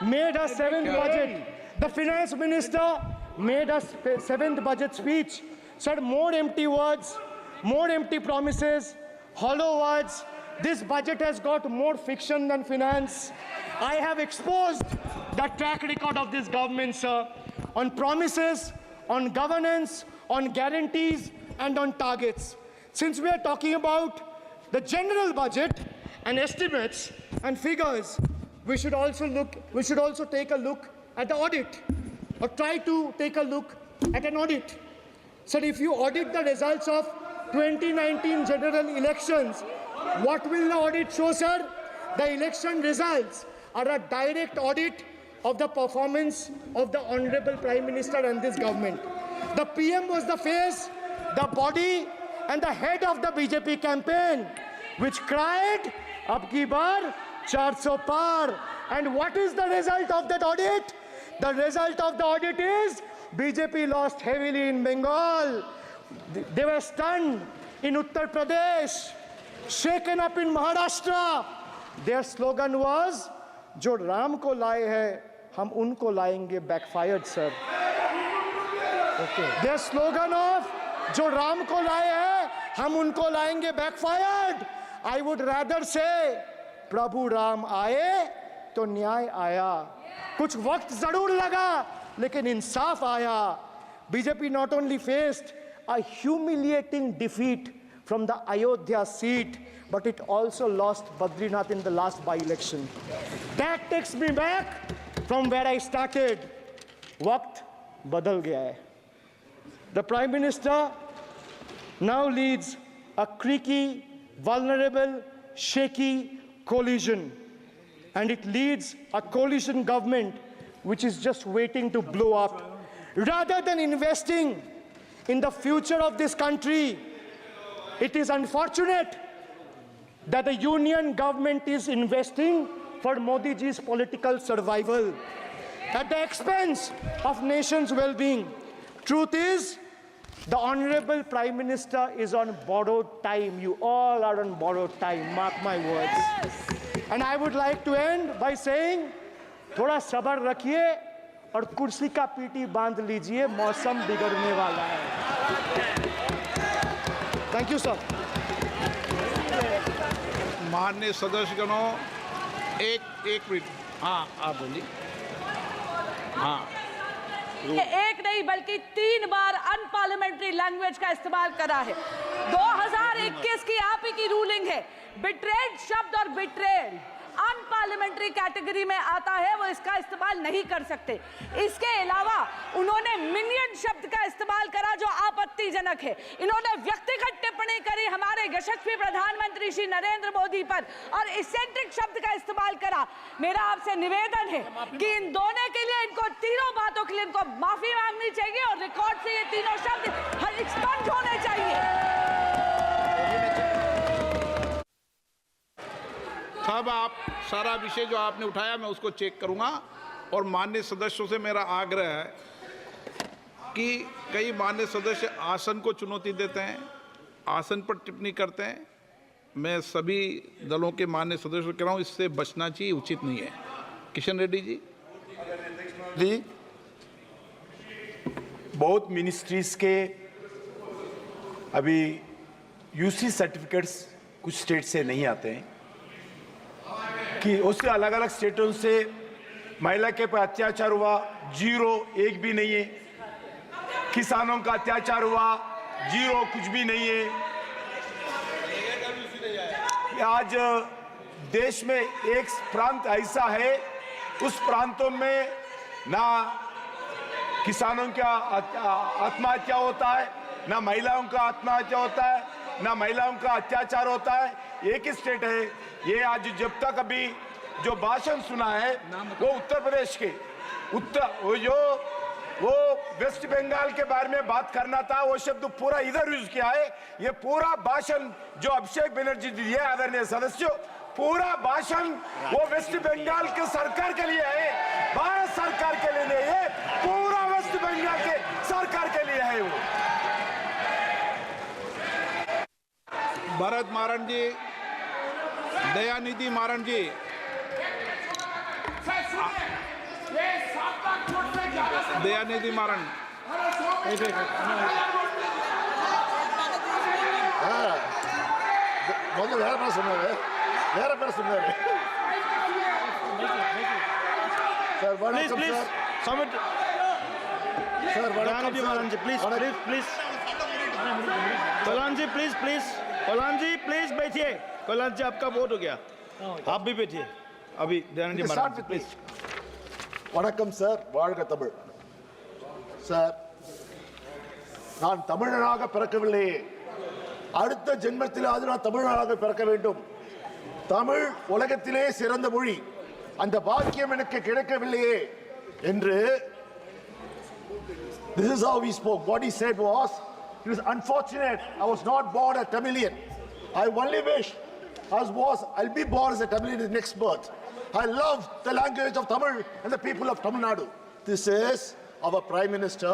made a seventh budget. The Finance Minister made a seventh budget speech. Sir, more empty words, more empty promises, hollow words. This budget has got more fiction than finance. I have exposed the track record of this government, sir, on promises, on governance, on guarantees, and on targets. Since we are talking about the general budget and estimates and figures, we should also take a look at the audit, or try to take a look at an audit. So if you audit the results of 2019 general elections, what will the audit show, sir? The election results are a direct audit of the performance of the Honorable Prime Minister and this government. The PM was the face, the body, and the head of the BJP campaign, which cried, "Ab ki baar 400 par." And what is the result of that audit? The result of the audit is BJP lost heavily in Bengal. They were stunned in Uttar Pradesh, shaken up in Maharashtra. Their slogan was, "Jo Ram ko laaye hai, hum unko laayenge," backfired, sir. Okay. Their slogan of "Jo Ram ko laaye hai, hum unko laayenge," backfired. I would rather say, "Prabhu Ram aaye, to न्याय आया." कुछ वक्त जरूर लगा, लेकिन इंसाफ आया. BJP not only faced a humiliating defeat from the Ayodhya seat, but it also lost Badrinath in the last by-election. That takes me back from where I started. Waqt badal gaya hai. The Prime Minister now leads a creaky, vulnerable, shaky coalition. And it leads a coalition government which is just waiting to blow up. Rather than investing in the future of this country, it is unfortunate that the union government is investing for Modi ji's political survival at the expense of nation's well-being. Truth is, the Honorable Prime Minister is on borrowed time. You all are on borrowed time, mark my words. And I would like to end by saying, थोड़ा सब्र रखिए और कुर्सी का PT बांध लीजिए, मौसम बिगड़ने वाला है. Thank you, sir. माननीय सदस्यगणों, एक मिनट. हाँ, आप बोलिए. हाँ. एक नहीं बल्कि 3 बार अनपार्लियामेंट्री लैंग्वेज का इस्तेमाल करा है. 2021 की आप ही की रूलिंग है. बिट्रेड शब्द और बिट्रेड अनपार्लियामेंट्री कैटेगरी में आता है, वो इसका इस्तेमाल नहीं कर सकते. इसके अलावा उन्होंने मिनियन शब्द का इस्तेमाल करा जो आपत्तिजनक है. इन्होंने व्यक्तिगत टिप्पणी करी हमारे यशस्वी प्रधानमंत्री श्री नरेंद्र मोदी पर और इसेंट्रिक शब्द का इस्तेमाल करा. मेरा आपसे निवेदन है कि इन दोनों के लिए, इनको तीनों बातों के लिए इनको माफी मांगनी चाहिए और रिकॉर्ड से ये तीनों शब्द एक्सपंज होने चाहिए. साहब, आप सारा विषय जो आपने उठाया मैं उसको चेक करूंगा. और माननीय सदस्यों से मेरा आग्रह है कि कई माननीय सदस्य आसन को चुनौती देते हैं, आसन पर टिप्पणी करते हैं. मैं सभी दलों के माननीय सदस्यों को कह रहा हूँ, इससे बचना चाहिए, उचित नहीं है. किशन रेड्डी जी. बहुत मिनिस्ट्रीज के अभी यूसी सर्टिफिकेट्स कुछ स्टेट से नहीं आते हैं कि उससे अलग अलग स्टेटों से महिला के पर अत्याचार हुआ, 0 एक भी नहीं है. किसानों का अत्याचार हुआ, जीरो कुछ भी नहीं है। आज देश में एक प्रांत ऐसा है, उस प्रांतों में ना किसानों का आत्महत्या होता है, ना महिलाओं का आत्महत्या होता है, ना महिलाओं का अत्याचार होता है। एक ही स्टेट है ये। आज जब तक अभी जो भाषण सुना है वो उत्तर प्रदेश के वो वेस्ट बंगाल के बारे में बात करना था, वो शब्द पूरा इधर यूज किया है। ये पूरा भाषण जो अभिषेक बनर्जी दिए आदरणीय सदस्यों, पूरा भाषण वो वेस्ट बंगाल के सरकार के लिए है, भारत सरकार के लिए नहीं है, पूरा वेस्ट बंगाल के सरकार के लिए है। वो भरत मारण जी, दयानिधि मारण जी, दयानिधि मारण, ಮೊದಲು ಬೇರೆ ಬೇರೆ ಸುಮ್ಮನೆ sir please please submit sir Dayanidhi Maran ji, please please please Kalyan ji please please Kalyan ji please बैठिए। कल्याण जी आपका वोट हो गया, आप भी बैठिए अभी। दयानिधि मारण जी प्लीज। வணக்கம் சார், வாழ்க தமிழ். சார், நான் தமிழனாக பிறக்கவில்லையே, அடுத்த ஜென்மத்திலாவது நான் தமிழனாக பிறக்க வேண்டும். தமிழ் உலகத்திலே சிறந்த மொழி, அந்த பாக்கியம் எனக்கு கிடைக்கவில்லையே என்று this is how he spoke. What he said was, it is unfortunate I was not born a Tamilian. I only wish I'll be born as a Tamilian in the next birth. I love the language of Tamil and the people of Tamil Nadu. This is our Prime Minister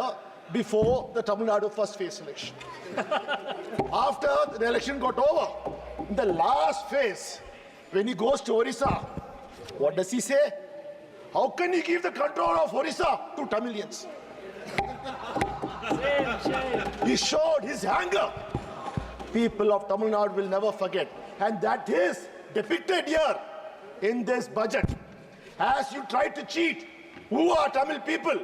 before the Tamil Nadu first phase election. After the election got over, in the last phase, when he goes to Orissa, what does he say? How can he give the control of Orissa to Tamilians? He showed his anger. People of Tamil Nadu will never forget. And that is depicted here in this budget. As you try to cheat who are Tamil people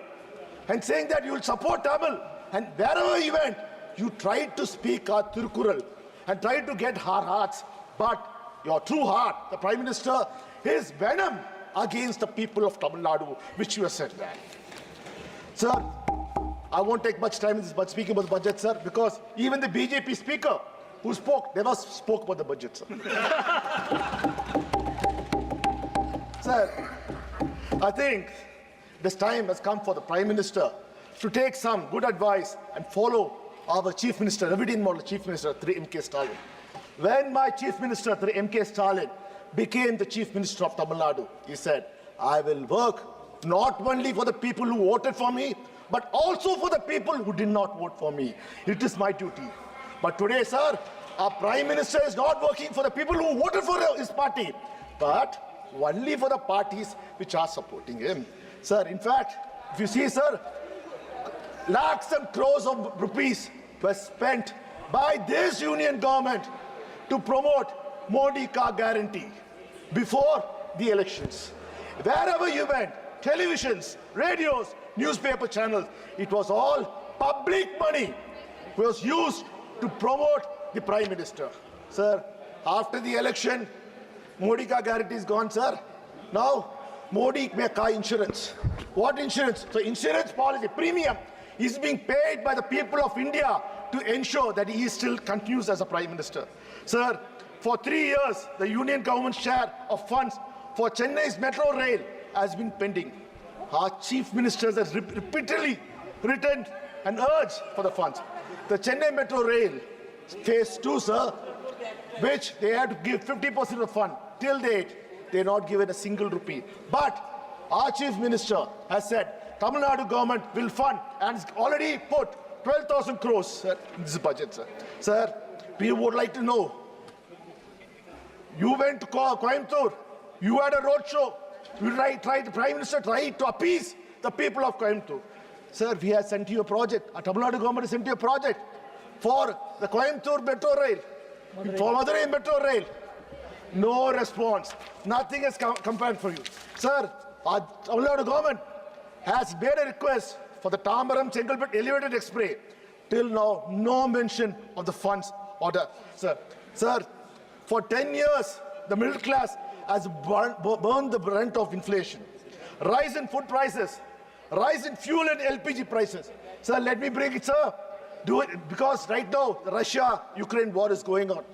and saying that you will support Tamil, and wherever you went, you tried to speak our Tirukural and tried to get our hearts. But your true heart, the Prime Minister, is venom against the people of Tamil Nadu, which you have said. Sir, I won't take much time in this but speaking about the budget, sir, because even the BJP speaker who spoke never spoke about the budget, sir. Sir, I think this time has come for the Prime Minister to take some good advice and follow our Chief Minister, Revidin model Chief Minister, Thri M.K. Stalin. When my Chief Minister, Thri M.K. Stalin, became the Chief Minister of Tamil Nadu, he said, I will work not only for the people who voted for me, but also for the people who did not vote for me. It is my duty. But today, sir, our Prime Minister is not working for the people who voted for his party, but only for the parties which are supporting him. Sir, in fact, if you see, sir, lakhs and crores of rupees were spent by this union government to promote Modi Ka Guarantee before the elections. Wherever you went, televisions, radios, newspaper channels, it was all public money was used to promote the Prime Minister. Sir, after the election, Modi Ka Guarantee is gone, sir. Now, Modi may buy insurance. What insurance? So insurance policy, premium, is being paid by the people of India to ensure that he still continues as a Prime Minister. Sir, for 3 years, the union government's share of funds for Chennai's metro rail has been pending. Our Chief Ministers has repeatedly written and urged for the funds. The Chennai metro rail, phase 2, sir, which they had to give 50% of the fund. Till date, they are not given a single rupee. But our Chief Minister has said Tamil Nadu government will fund and has already put 12,000 crores, sir, in this budget, sir. Sir, we would like to know, you went to Coimbatore, you had a road show, you tried, the Prime Minister tried to appease the people of Coimbatore. Sir, we have sent you a project, our Tamil Nadu government has sent you a project for the Coimbatore metro rail, for Madurai metro rail. No response. Nothing has come for you. Sir, our Tamil Nadu government has made a request for the Tambaram Chengalpet elevated express. Till now, no mention of the funds order, sir. Sir, for 10 years, the middle class has burned the brunt of inflation. Rise in food prices, rise in fuel and LPG prices. Sir, let me break it, sir. Do it because right now the Russia-Ukraine war is going on.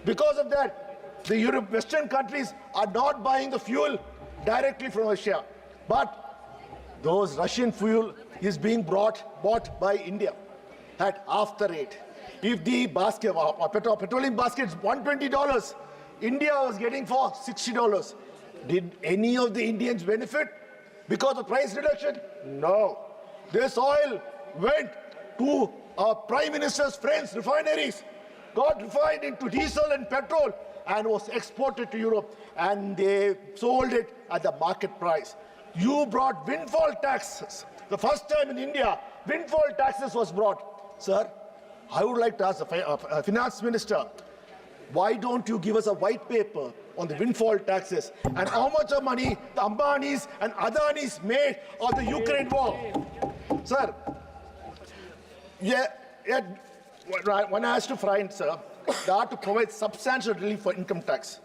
Because of that, the Western countries are not buying the fuel directly from Russia, but those Russian fuel is being bought by India at half the rate. If the basket, petroleum basket is $120, India was getting for $60. Did any of the Indians benefit because of price reduction? No. This oil went to our Prime Minister's friends' refineries, got refined into diesel and petrol, and was exported to Europe, and they sold it at the market price. You brought windfall taxes. The first time in India, windfall taxes was brought. Sir, I would like to ask the finance minister, why don't you give us a white paper on the windfall taxes and how much of money the Ambanis and Adanis made of the Ukraine war? Sir, one has to find, sir, that to provide substantial relief for income tax.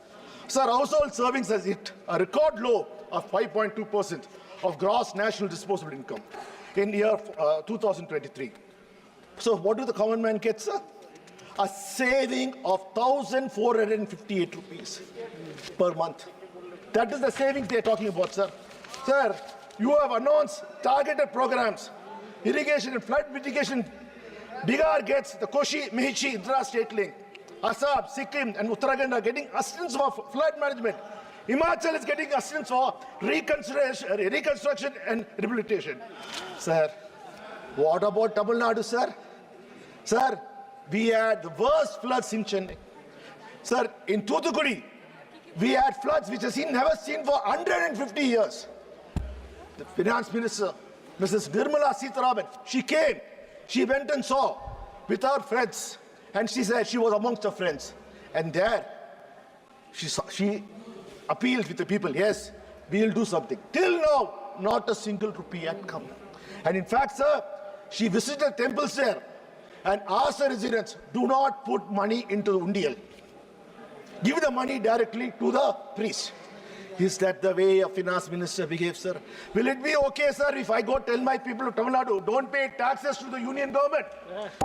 Sir, household savings has hit a record low of 5.2% of gross national disposable income in year 2023. So what do the common man get, sir? A saving of 1,458 rupees per month. That is the savings they are talking about, sir. Sir, you have announced targeted programs, irrigation and flood mitigation. Bihar gets the Koshi, Mehichi, Indra State Link. Assam, Sikkim and Uttarakhand are getting assistance for flood management. Himachal is getting assistance for reconstruction and rehabilitation. Sir, what about Tamil Nadu, sir? Sir, we had the worst floods in Chennai. Sir, in Thoothukudi, we had floods which has never seen for 150 years. The finance minister, Mrs. Birla Sitaraman, she came, she went and saw with her friends, and she said she was amongst her friends. And there, she appealed with the people, yes, we will do something. Till now, not a single rupee had come. And in fact, sir, she visited temples there and asked the residents, do not put money into the undial. Give the money directly to the priest. Is that the way a finance minister behaves, sir? Will it be okay, sir, if I go tell my people of Tamil Nadu, don't pay taxes to the union government?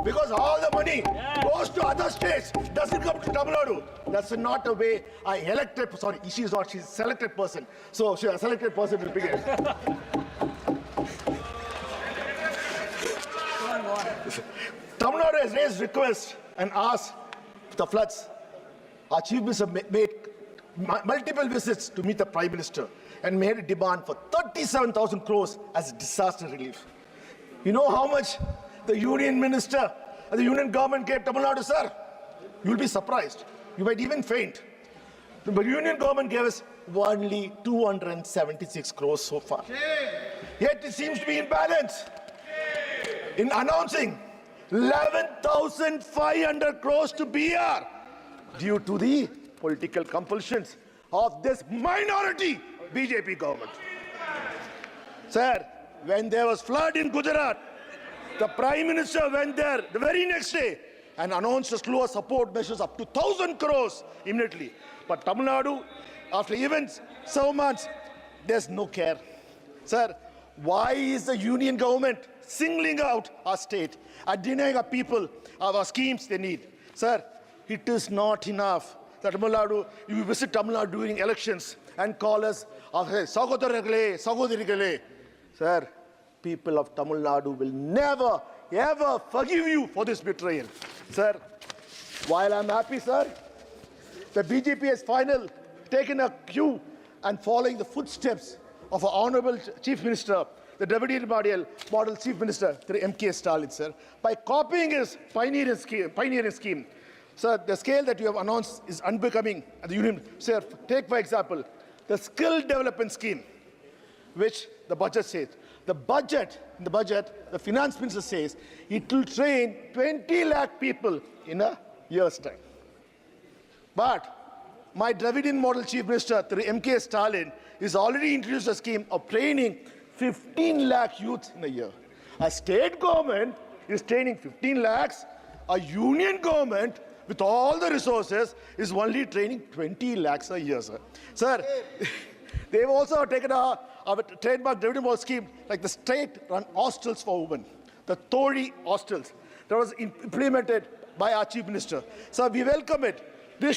Because all the money goes to other states, doesn't come to Tamil Nadu. That's not a way I elected, sorry, she's not, she's a selected person. So she's a selected person will begin. Tamil Nadu has raised requests and asked the floods. Our chief minister made multiple visits to meet the Prime Minister and made a demand for 37,000 crores as disaster relief. You know how much the union minister and the union government gave Tamil Nadu, sir? You'll be surprised. You might even faint. The union government gave us only 276 crores so far. Yet it seems to be in balance. In announcing 11,500 crores to BR due to the political compulsions of this minority BJP government. Sir, when there was flood in Gujarat, the Prime Minister went there the very next day and announced a slew of support measures up to 1,000 crores immediately. But Tamil Nadu, after events, 7 months, there's no care. Sir, why is the union government singling out our state and denying our people our schemes they need? Sir, it is not enough that Tamil Nadu, you visit Tamil Nadu during elections and call us, Sagodharigale. Sir, people of Tamil Nadu will never, ever forgive you for this betrayal. Sir, while I'm happy, sir, the BJP has finally taken a cue and following the footsteps of our Honorable Chief Minister, the Deputy Model Chief Minister, M.K. Stalin, sir, by copying his pioneering scheme. Sir, the scale that you have announced is unbecoming at the union. Sir, take for example, the skill development scheme, which the budget says. In the budget, the finance minister says it will train 20 lakh people in a year's time. But my Dravidian model chief minister, M.K. Stalin, is already introduced a scheme of training 15 lakh youth in a year. A state government is training 15 lakhs. A union government with all the resources is only training 20 lakhs a year, sir. Sir, they've also taken a trademark revenue scheme like the state-run hostels for women, the Tori hostels, that was implemented by our chief minister. So we welcome it. This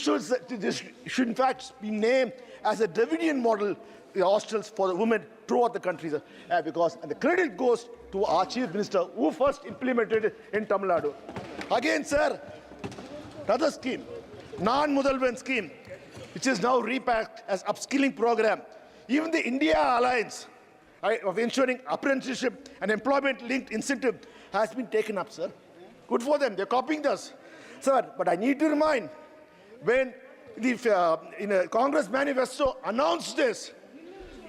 should in fact be named as a Dravidian model hostels for the women throughout the country, sir. Because the credit goes to our chief minister who first implemented it in Tamil Nadu. Again, sir, another scheme, non-Mudalvan scheme, which is now repacked as upskilling program. Even the India Alliance of ensuring apprenticeship and employment-linked incentive has been taken up, sir. Good for them. They're copying this, sir. But I need to remind, when the in a Congress manifesto announced this,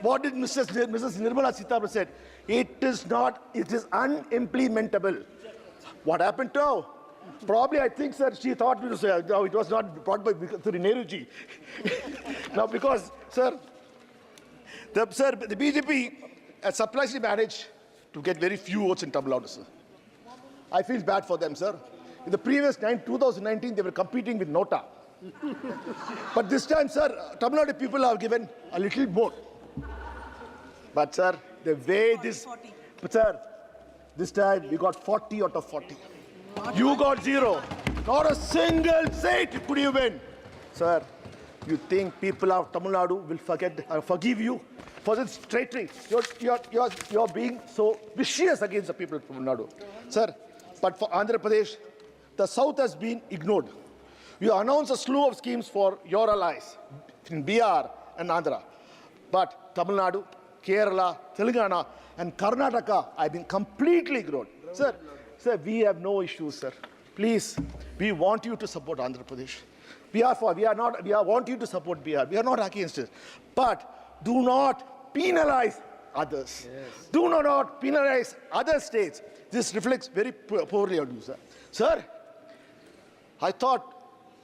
what did Mrs. Nirmala Sitharaman said? It is unimplementable. What happened now? Probably, I think, sir, she thought it was not brought by Nehruji. Now, because, sir, the BJP has surprisingly managed to get very few votes in Tamil Nadu, sir. I feel bad for them, sir. In the previous 2019, they were competing with Nota. But this time, sir, Tamil Nadu people have given a little more. But, sir, the way this... But, sir, this time we got 40 out of 40. You got 0. Not a single seat could you win. Sir, you think people of Tamil Nadu will forgive you for this traitry? You're being so vicious against the people of Tamil Nadu. Sir, but for Andhra Pradesh, the South has been ignored. You announced a slew of schemes for your allies in BR and Andhra. But Tamil Nadu, Kerala, Telangana, and Karnataka have been completely ignored. Sir, we have no issues, sir. Please, we want you to support Andhra Pradesh. We want you to support BR. We are not against it. But do not penalize others. Yes. Do not penalize other states. This reflects very poorly on you, sir. Sir, I thought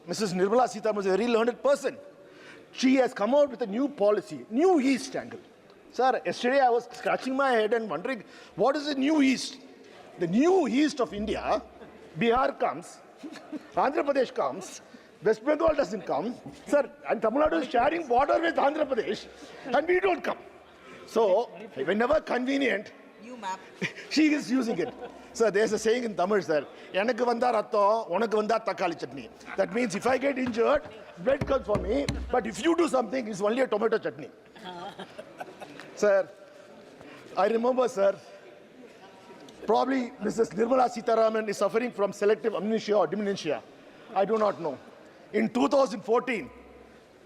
Mrs. Nirmala Sitharaman was a very learned person. She has come out with a new policy, New East angle. Sir, yesterday I was scratching my head and wondering, what is the New East? The New East of India, Bihar comes, Andhra Pradesh comes, West Bengal doesn't come, sir, and Tamil Nadu is sharing border with Andhra Pradesh, and we don't come. So, whenever convenient, she is using it. Sir, there's a saying in Tamil, sir, "Enakku vandha ratham, unakku vandha takkali chutney." That means if I get injured, blood comes for me, but if you do something, it's only a tomato chutney. Sir, I remember, sir, probably Mrs. Nirmala Sitharaman is suffering from selective amnesia or dementia. I do not know. In 2014,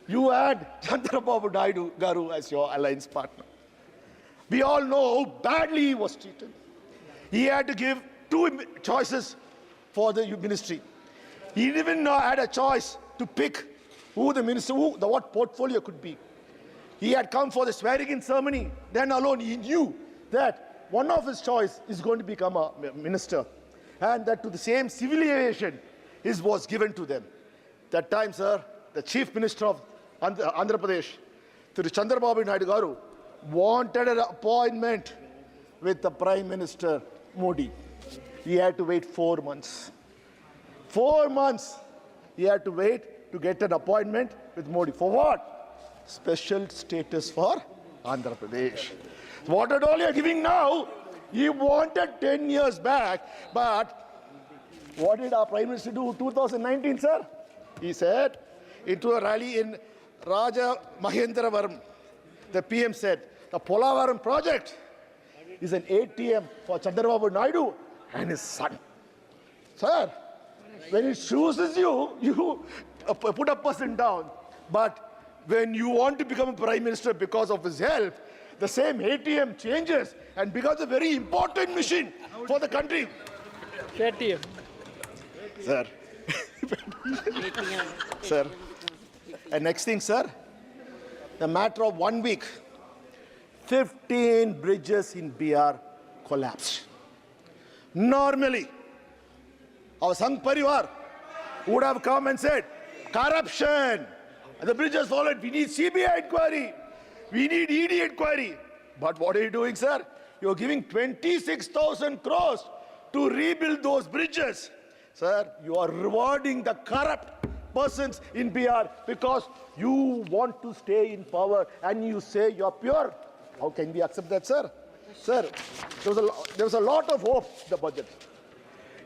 you had Chandrababu Naidu Garu as your alliance partner. We all know how badly he was treated. He had to give 2 choices for the ministry. He even had a choice to pick who the minister, what portfolio could be. He had come for the swearing-in ceremony. Then alone he knew that one of his choice is going to become a minister, and that to the same civil aviation was given to them. That time, sir, the chief minister of Andhra Pradesh, Thru Chandrababu Naidu Garu, wanted an appointment with the Prime Minister Modi. He had to wait 4 months. 4 months he had to wait to get an appointment with Modi. For what? Special status for Andhra Pradesh. What all you are giving now, he wanted 10 years back, but what did our Prime Minister do in 2019, sir? He said, into a rally in Raja Mahendravaram, the PM said, the Polavaram project is an ATM for Chandrababu Naidu and his son. Sir, when it chooses you, you put a person down. But when you want to become a Prime Minister because of his help, the same ATM changes and becomes a very important machine for the country. ATM. Sir. Sir. And next thing, sir, the matter of 1 week, 15 bridges in BR collapsed. Normally, our Sangh Parivar would have come and said, corruption. And the bridges followed. We need CBI inquiry. We need ED inquiry. But what are you doing, sir? you're giving 26,000 crores to rebuild those bridges. Sir, you are rewarding the corrupt persons in BR because you want to stay in power and you say you're pure. How can we accept that, sir? Sir, there was a lot of hope in the budget.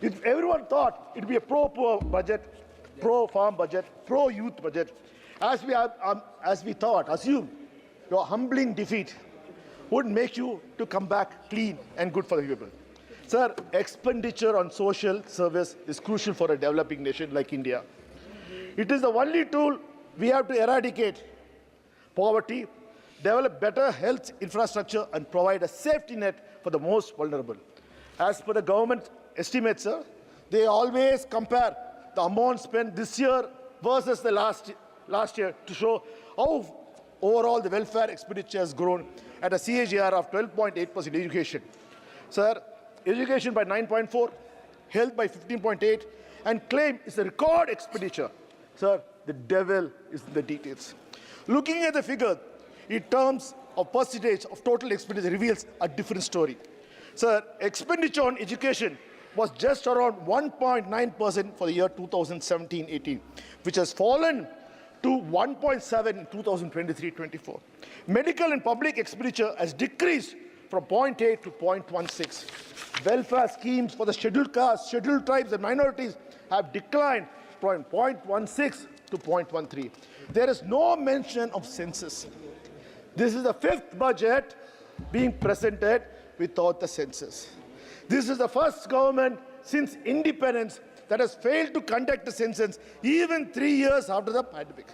If everyone thought it'd be a pro-poor budget, pro-farm budget, pro-youth budget, as we assumed, your humbling defeat would make you to come back clean and good for the people. Sir, expenditure on social service is crucial for a developing nation like India. It is the only tool we have to eradicate poverty, develop better health infrastructure, and provide a safety net for the most vulnerable. As per the government estimates, sir, they always compare the amount spent this year versus the last year to show how overall the welfare expenditure has grown at a CAGR of 12.8% in education. Sir, education by 9.4, health by 15.8, and claim is a record expenditure. Sir, the devil is in the details. Looking at the figure in terms of percentage of total expenditure reveals a different story. Sir, expenditure on education was just around 1.9% for the year 2017-18, which has fallen to 1.7 in 2023-24. Medical and public expenditure has decreased from 0.8 to 0.16. Welfare schemes for the scheduled castes, scheduled tribes and minorities have declined from 0.16 to 0.13. There is no mention of census. This is the fifth budget being presented without the census. This is the first government since independence that has failed to conduct a census even 3 years after the pandemic.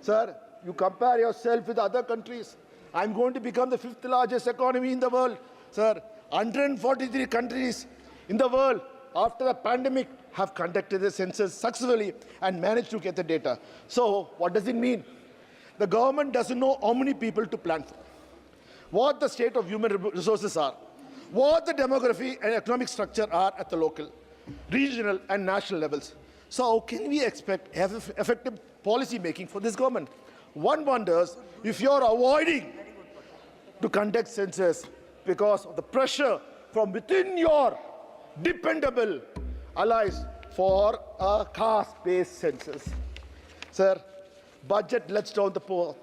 Sir, you compare yourself with other countries. I'm going to become the fifth largest economy in the world. Sir, 143 countries in the world after the pandemic have conducted the census successfully and managed to get the data. So what does it mean? The government doesn't know how many people to plan for, what the state of human resources are, what the demography and economic structure are at the local, regional and national levels. So how can we expect effective policy making for this government? One wonders if you're avoiding to conduct census because of the pressure from within your dependable allies for a caste-based census. Sir, budget lets down the poor,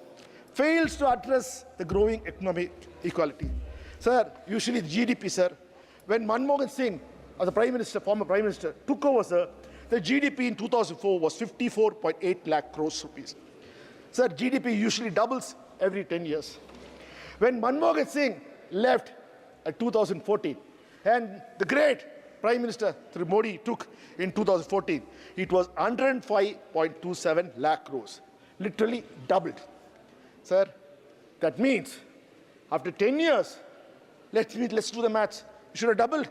fails to address the growing economic equality. Sir, usually GDP, sir, when Manmohan Singh, as the Prime Minister, former Prime Minister, took over, sir, the GDP in 2004 was 54.8 lakh crores rupees. Sir, GDP usually doubles every 10 years. When Manmohan Singh left at 2014, and the great Prime Minister Modi took in 2014, it was 105.27 lakh crores, literally doubled. Sir, that means after 10 years, let's do the maths. You should have doubled.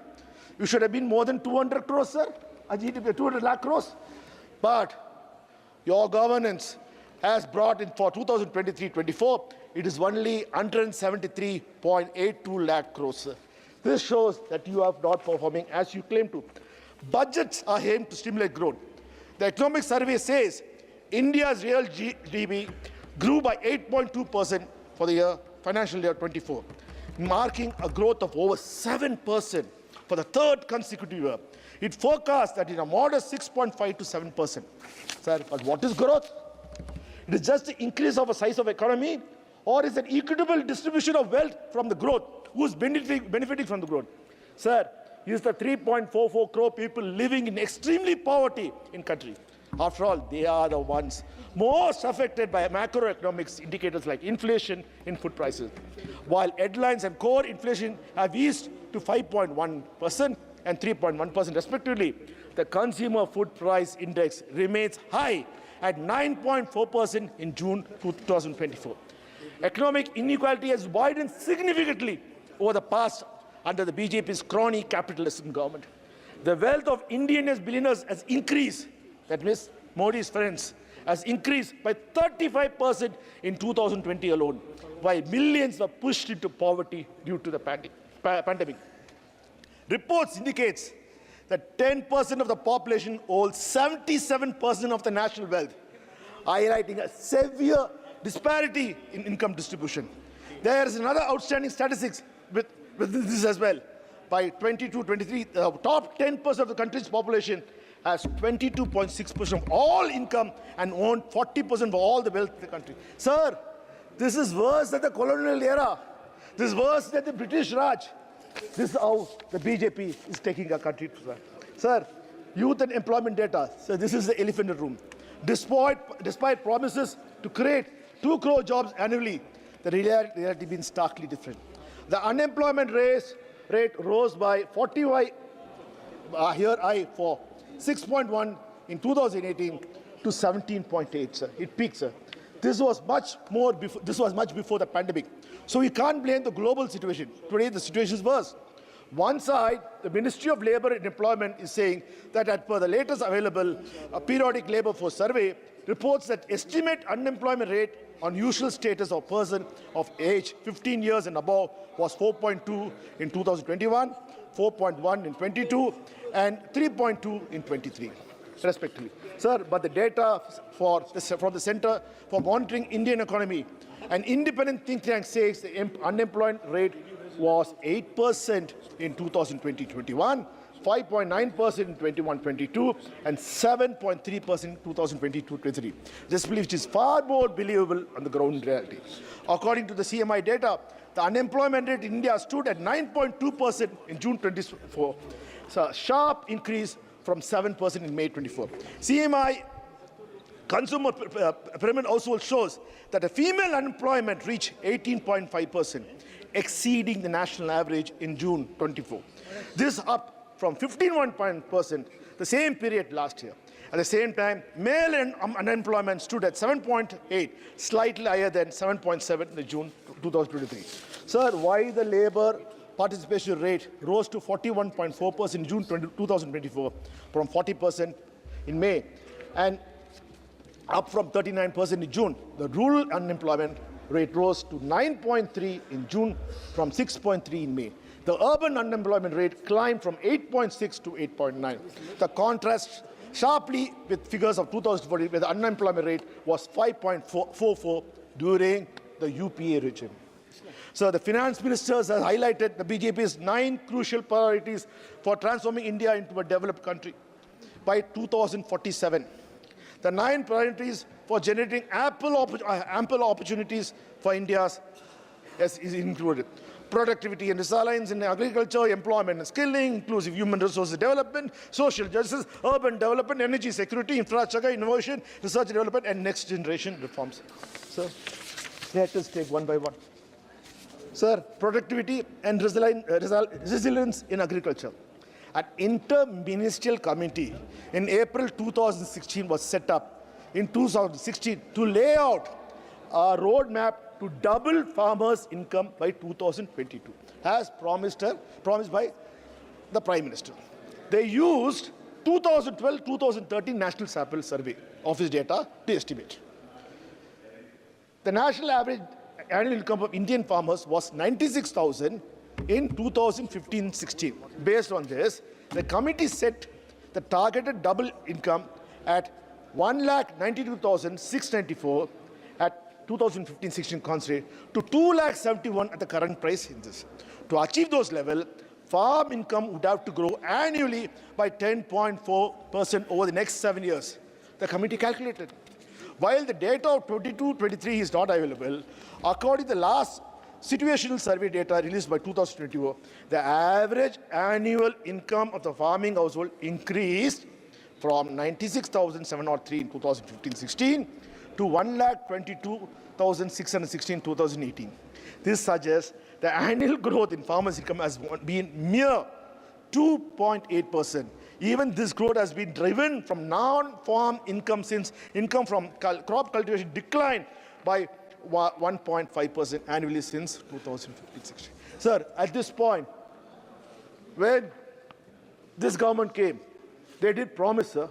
You should have been more than 200 crores, sir. A GDP, 200 lakh crores. But your governance has brought in for 2023-24, it is only 173.82 lakh crores, sir. This shows that you are not performing as you claim to. Budgets are aimed to stimulate growth. The economic survey says India's real GDP grew by 8.2% for the year, financial year 24, marking a growth of over 7% for the third consecutive year. It forecasts that in a modest 6.5 to 7%. Sir, but what is growth? It is just the increase of a size of economy, or is it equitable distribution of wealth from the growth? Who's benefiting from the growth? Sir, is the 3.44 crore people living in extremely poverty in country. After all, they are the ones most affected by macroeconomics indicators like inflation in food prices. While headlines and core inflation have eased to 5.1% and 3.1% respectively, the consumer food price index remains high at 9.4% in June 2024. Economic inequality has widened significantly over the past under the BJP's crony capitalism government. The wealth of Indian billionaires has increased, that means Modi's friends, has increased by 35% in 2020 alone, while millions were pushed into poverty due to the pandemic. Reports indicates that 10% of the population holds 77% of the national wealth, highlighting a severe disparity in income distribution. There is another outstanding statistics with with this as well. By 22-23, the top 10% of the country's population has 22.6% of all income and own 40% of all the wealth of the country. Sir, this is worse than the colonial era. This is worse than the British Raj. This is how the BJP is taking our country. Sir, youth and employment data. So this is the elephant in the room. Despite promises to create 2 crore jobs annually, the reality been starkly different. The unemployment rate rose by 40 here I for 6.1 in 2018 to 17.8, sir. It peaked, sir. This was much before the pandemic. So we can't blame the global situation. Today the situation is worse. One side, the Ministry of Labour and Employment is saying that as per the latest available periodic labour force survey, reports that estimate unemployment rate on usual status of person of age 15 years and above was 4.2 in 2021, 4.1 in 22, and 3.2 in 23, respectively. Sir, but the data from the Centre for Monitoring Indian Economy, an independent think tank, says the unemployment rate was 8% in 2020-21, 5.9% in 21-22, and 7.3% in 2022-23. This belief is far more believable on the ground reality. According to the CMI data, the unemployment rate in India stood at 9.2% in June 24. So a sharp increase from 7% in May 24. CMI Consumer Pyramid Household shows that the female unemployment reached 18.5%, exceeding the national average in June 24. This up from 15.1% the same period last year. At the same time, male unemployment stood at 7.8, slightly higher than 7.7 in June 2023. Sir, why the labour participation rate rose to 41.4% in June 2024 from 40% in May and up from 39% in June? The rural unemployment rate rose to 9.3 in June from 6.3 in May. The urban unemployment rate climbed from 8.6 to 8.9. The contrast sharply with figures of 2014, where the unemployment rate was 5.44 during the UPA regime. So the finance ministers have highlighted the BJP's 9 crucial priorities for transforming India into a developed country by 2047. The 9 priorities for generating ample opportunities for India is included: productivity and resilience in agriculture, employment and skilling, inclusive human resources development, social justice, urban development, energy security, infrastructure, innovation, research and development, and next generation reforms. So let us take one by one. Sir, productivity and resilience in agriculture. An inter-ministerial committee in April 2016 was set up in 2016 to lay out a roadmap to double farmers' income by 2022, as promised by the Prime Minister. They used 2012-2013 National Sample Survey Office data to estimate. The national average annual income of Indian farmers was 96,000 in 2015-16. Based on this, the committee set the targeted double income at 1,92,694 at 2015-16 concentrate to 2,71,000 at the current price in this. To achieve those levels, farm income would have to grow annually by 10.4% over the next 7 years, the committee calculated. While the data of 22-23 is not available, according to the last situational survey data released by 2024, the average annual income of the farming household increased from 96,703 in 2015-16 to 1,22,616 in 2018. This suggests the annual growth in farmers' income has been mere 2.8%. Even this growth has been driven from non-farm income, since income from crop cultivation declined by 1.5% annually since 2015-16. Sir, at this point, when this government came, they did promise, sir.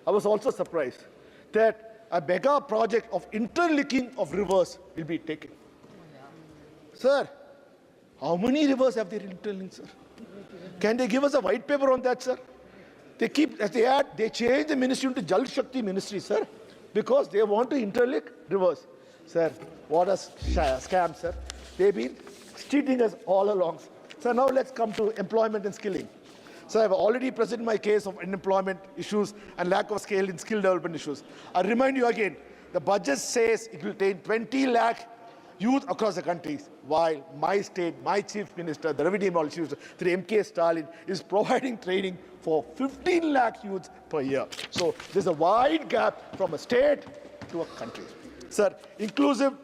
I was also surprised that a mega project of interlinking of rivers will be taken. Sir, how many rivers have they interlinked, sir? Can they give us a white paper on that, sir? They changed the ministry into Jal Shakti ministry, sir, because they want to interlink rivers. Sir, what a scam, sir. They've been cheating us all along. So now let's come to employment and skilling. So I've already presented my case of unemployment issues and lack of scale in skill development issues. I remind you again, the budget says it will take 20 lakh youth across the country, while my state, my chief minister, the revenue policy minister, through MK Stalin, is providing training for 15 lakh youths per year. So there's a wide gap from a state to a country. Sir, inclusive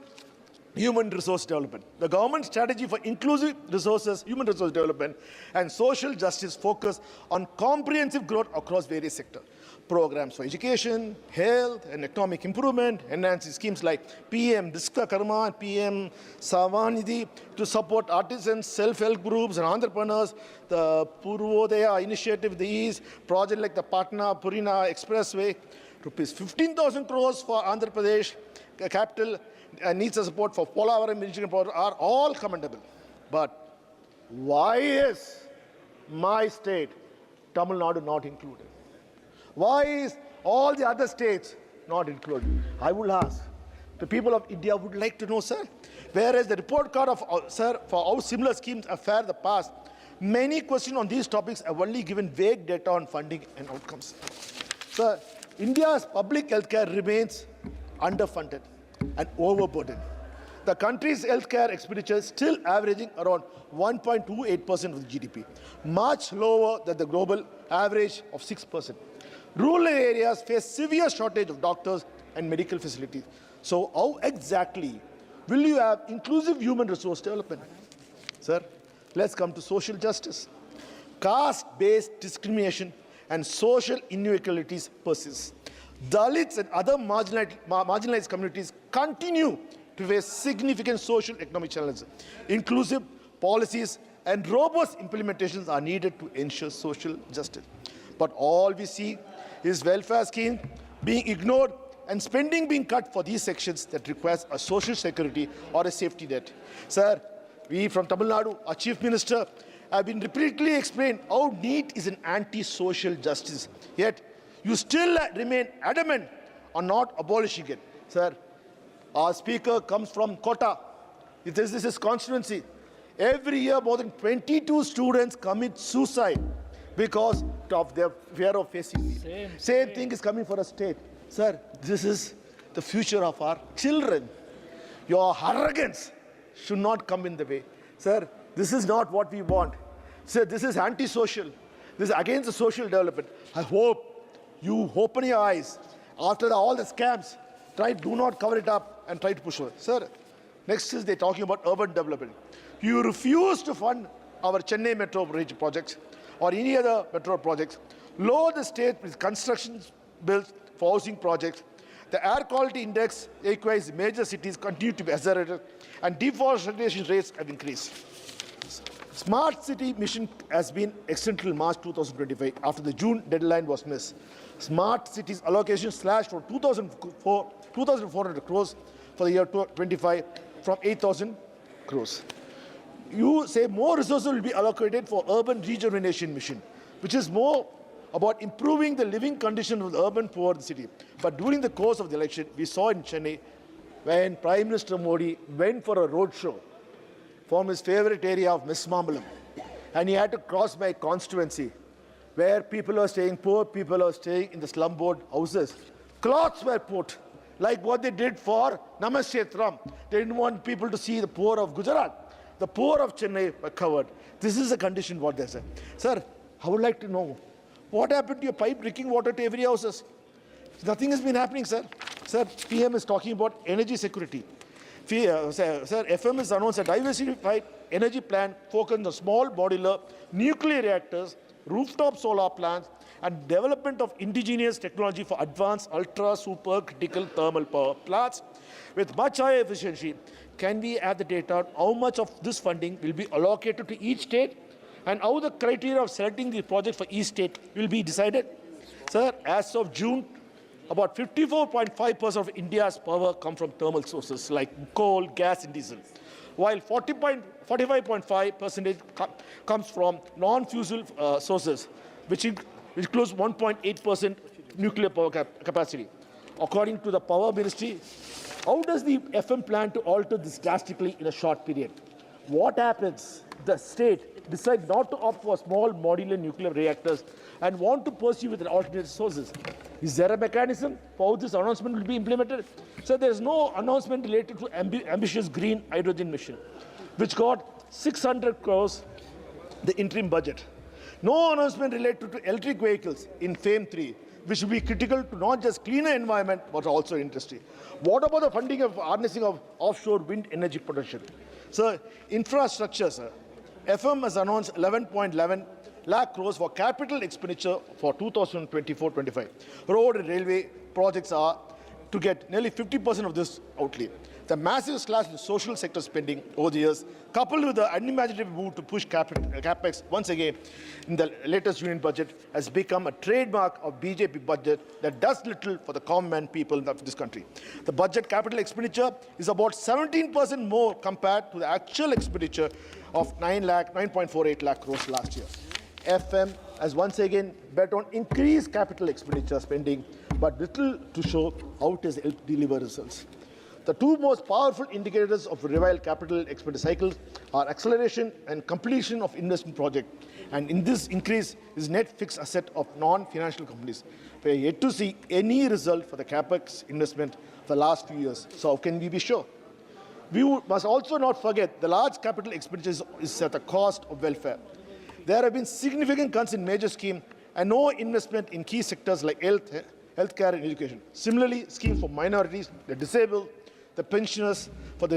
human resource development. The government strategy for inclusive resources, human resource development and social justice focus on comprehensive growth across various sectors. Programs for education, health and economic improvement, enhancing schemes like PM Vishwakarma and PM Savanidhi to support artisans, self-help groups and entrepreneurs, the Purvodaya initiative, the East, project like the Patna-Purina Expressway, rupees 15,000 crores for Andhra Pradesh capital needs a support for Polavaram engineering project are all commendable. But why is my state, Tamil Nadu, not included? Why is all the other states not included? I will ask. The people of India would like to know, sir. Whereas the report card of, sir, for how similar schemes are fared the past, many questions on these topics have only given vague data on funding and outcomes. Sir, India's public healthcare remains underfunded and overburdened. The country's healthcare expenditure is still averaging around 1.28% of the GDP, much lower than the global average of 6%. Rural areas face severe shortage of doctors and medical facilities. So how exactly will you have inclusive human resource development? Sir, let's come to social justice. Caste-based discrimination and social inequalities persist. Dalits and other marginalized communities continue to face significant social economic challenges. Inclusive policies and robust implementations are needed to ensure social justice. But all we see is welfare schemes being ignored and spending being cut for these sections that requires a social security or a safety net. Sir, we from Tamil Nadu, our Chief Minister, have been repeatedly explained how NEET is an anti-social justice. Yet, you still remain adamant on not abolishing it. Sir, our Speaker comes from Kota. This is his constituency. Every year, more than 22 students commit suicide because of their fear of facing NEET. Same thing is coming for a state. Sir, this is the future of our children. Your arrogance should not come in the way. Sir, this is not what we want. Sir, this is anti-social. This is against the social development. I hope you open your eyes. After all the scams, do not cover it up and try to push it. Sir, next is they're talking about urban development. You refuse to fund our Chennai Metro Bridge projects or any other metro projects. Lower the state with construction bills for housing projects. The air quality index, AQI's major cities continue to be accelerated and deforestation rates have increased. Smart City mission has been extended till March 2025 after the June deadline was missed. Smart Cities allocation slashed from 2,400 crores for the year 25 from 8,000 crores. You say more resources will be allocated for urban rejuvenation mission, which is more about improving the living condition of the urban poor in the city. But during the course of the election, we saw in Chennai when Prime Minister Modi went for a roadshow from his favorite area of Mismambalam, and he had to cross my constituency where people are staying, poor people are staying in the slum board houses. Cloths were put, like what they did for Namashetram. They didn't want people to see the poor of Gujarat. The poor of Chennai were covered. This is the condition what they said. Sir, I would like to know, what happened to your pipe drinking water to every house? Nothing has been happening, sir. Sir, PM is talking about energy security. Sir, FM has announced a diversified energy plan focused on small modular nuclear reactors, rooftop solar plants, and development of indigenous technology for advanced ultra super critical thermal power plants with much higher efficiency. Can we have the data on how much of this funding will be allocated to each state and how the criteria of selecting the project for each state will be decided? Sir, as of June, about 54.5% of India's power comes from thermal sources like coal, gas, and diesel, while 45.5% comes from non-fossil sources, which includes 1.8% nuclear power capacity. According to the Power Ministry, how does the FM plan to alter this drastically in a short period? What happens the state decide not to opt for small modular nuclear reactors and want to pursue with alternate sources, is there a mechanism for how this announcement will be implemented? So there is no announcement related to ambitious green hydrogen mission, which got 600 crores the interim budget. No announcement related to electric vehicles in FAME 3, which will be critical to not just cleaner environment, but also industry. What about the funding of harnessing of offshore wind energy production? Sir, infrastructure, sir. FM has announced 11.11 lakh crores for capital expenditure for 2024-25. Road and railway projects are to get nearly 50% of this outlay. The massive slash in social sector spending over the years, coupled with the unimaginative move to push capex once again in the latest union budget, has become a trademark of BJP budget that does little for the common man people of this country. The budget capital expenditure is about 17% more compared to the actual expenditure of 9.48 lakh crores last year. FM has once again bet on increased capital expenditure spending, but little to show how it has helped deliver results. The two most powerful indicators of revival capital expenditure cycles are acceleration and completion of investment projects. And in this increase is net fixed asset of non-financial companies. We are yet to see any result for the capex investment for the last few years. So how can we be sure? We must also not forget the large capital expenditure is at the cost of welfare. There have been significant cuts in major schemes and no investment in key sectors like healthcare and education. Similarly, schemes for minorities, the disabled, the pensioners, for the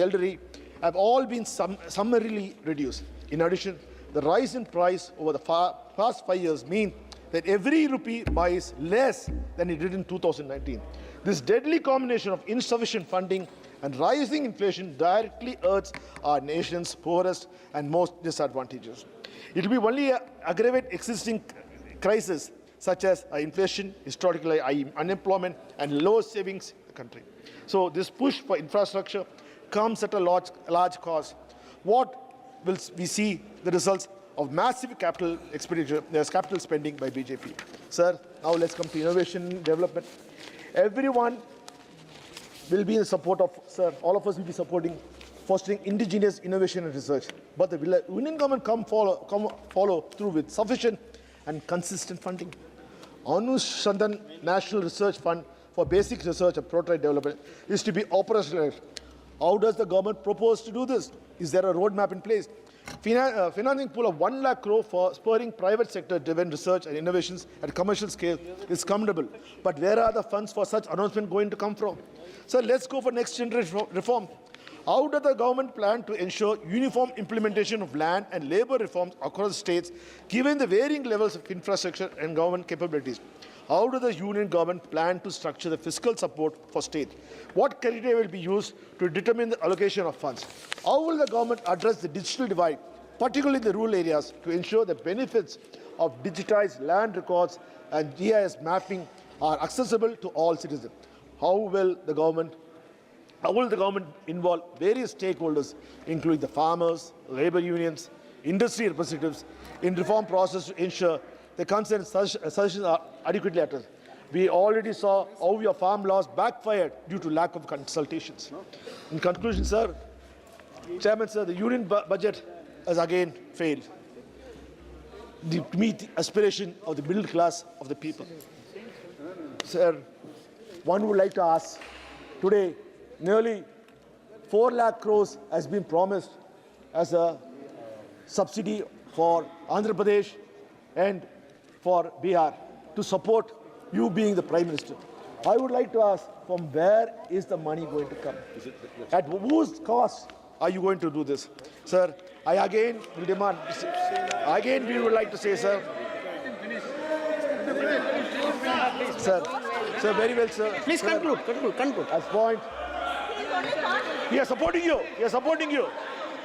elderly, have all been summarily reduced. In addition, the rise in price over the past 5 years means that every rupee buys less than it did in 2019. This deadly combination of insufficient funding and rising inflation directly hurts our nation's poorest and most disadvantaged. It will only aggravate existing crises such as inflation, historically high unemployment, and low savings in the country. So this push for infrastructure comes at a large cost. What will we see the results of massive capital expenditure, capital spending by BJP? Sir, now let's come to innovation development. Everyone will be in support of, sir, all of us will be supporting fostering indigenous innovation and research. But the union government follow through with sufficient and consistent funding. Anushandan National Research Fund for basic research and prototype development is to be operationalized. How does the government propose to do this? Is there a roadmap in place? Financing pool of 1 lakh crore for spurring private sector-driven research and innovations at commercial scale is commendable. But where are the funds for such announcement going to come from? So let's go for next generation reform. How does the government plan to ensure uniform implementation of land and labor reforms across states, given the varying levels of infrastructure and government capabilities? How does the union government plan to structure the fiscal support for states? What criteria will be used to determine the allocation of funds? How will the government address the digital divide, particularly in the rural areas, to ensure the benefits of digitized land records and GIS mapping are accessible to all citizens? How will the government involve various stakeholders, including the farmers, labor unions, industry representatives, in reform process to ensure the concerns suggestions are adequately addressed? We already saw how your farm laws backfired due to lack of consultations. In conclusion, sir, Chairman, sir, the union budget has again failed to meet the aspiration of the middle class of the people. Sir, one would like to ask, today, nearly 4 lakh crores has been promised as a subsidy for Andhra Pradesh and for Bihar to support you being the Prime Minister. I would like to ask, from where is the money going to come? At whose cost are you going to do this? Sir, I again will demand, again we would like to say, sir, sir, very well, sir. Please sir, conclude. As point, we are supporting you. We are supporting you.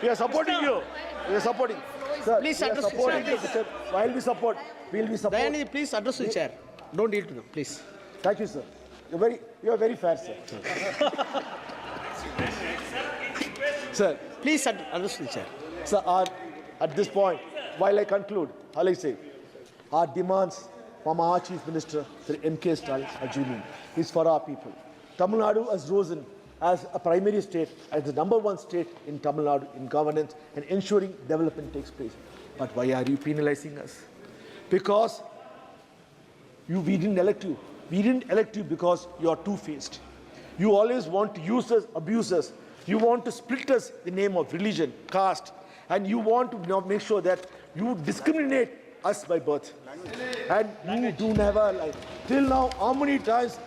We are supporting you. We are supporting. Sir, Please we are address the supporting chair. you, sir. While we support, we will be supporting. Dayanidhi, please address the chair. Don't yield to them, please. Thank you, sir. You are very fair, sir. Sir, Please address the chair. sir, at this point, while I conclude, all I say, our demands from our Chief Minister, Sir M.K. Stalin, are genuine. It's for our people. Tamil Nadu has risen as a primary state, as the #1 state in Tamil Nadu in governance and ensuring development takes place. But why are you penalizing us? Because we didn't elect you. We didn't elect you because you are two-faced. You always want to use us, abuse us. You want to split us in the name of religion, caste, and you want to make sure that you discriminate us by birth. And you do never like. Till now, how many times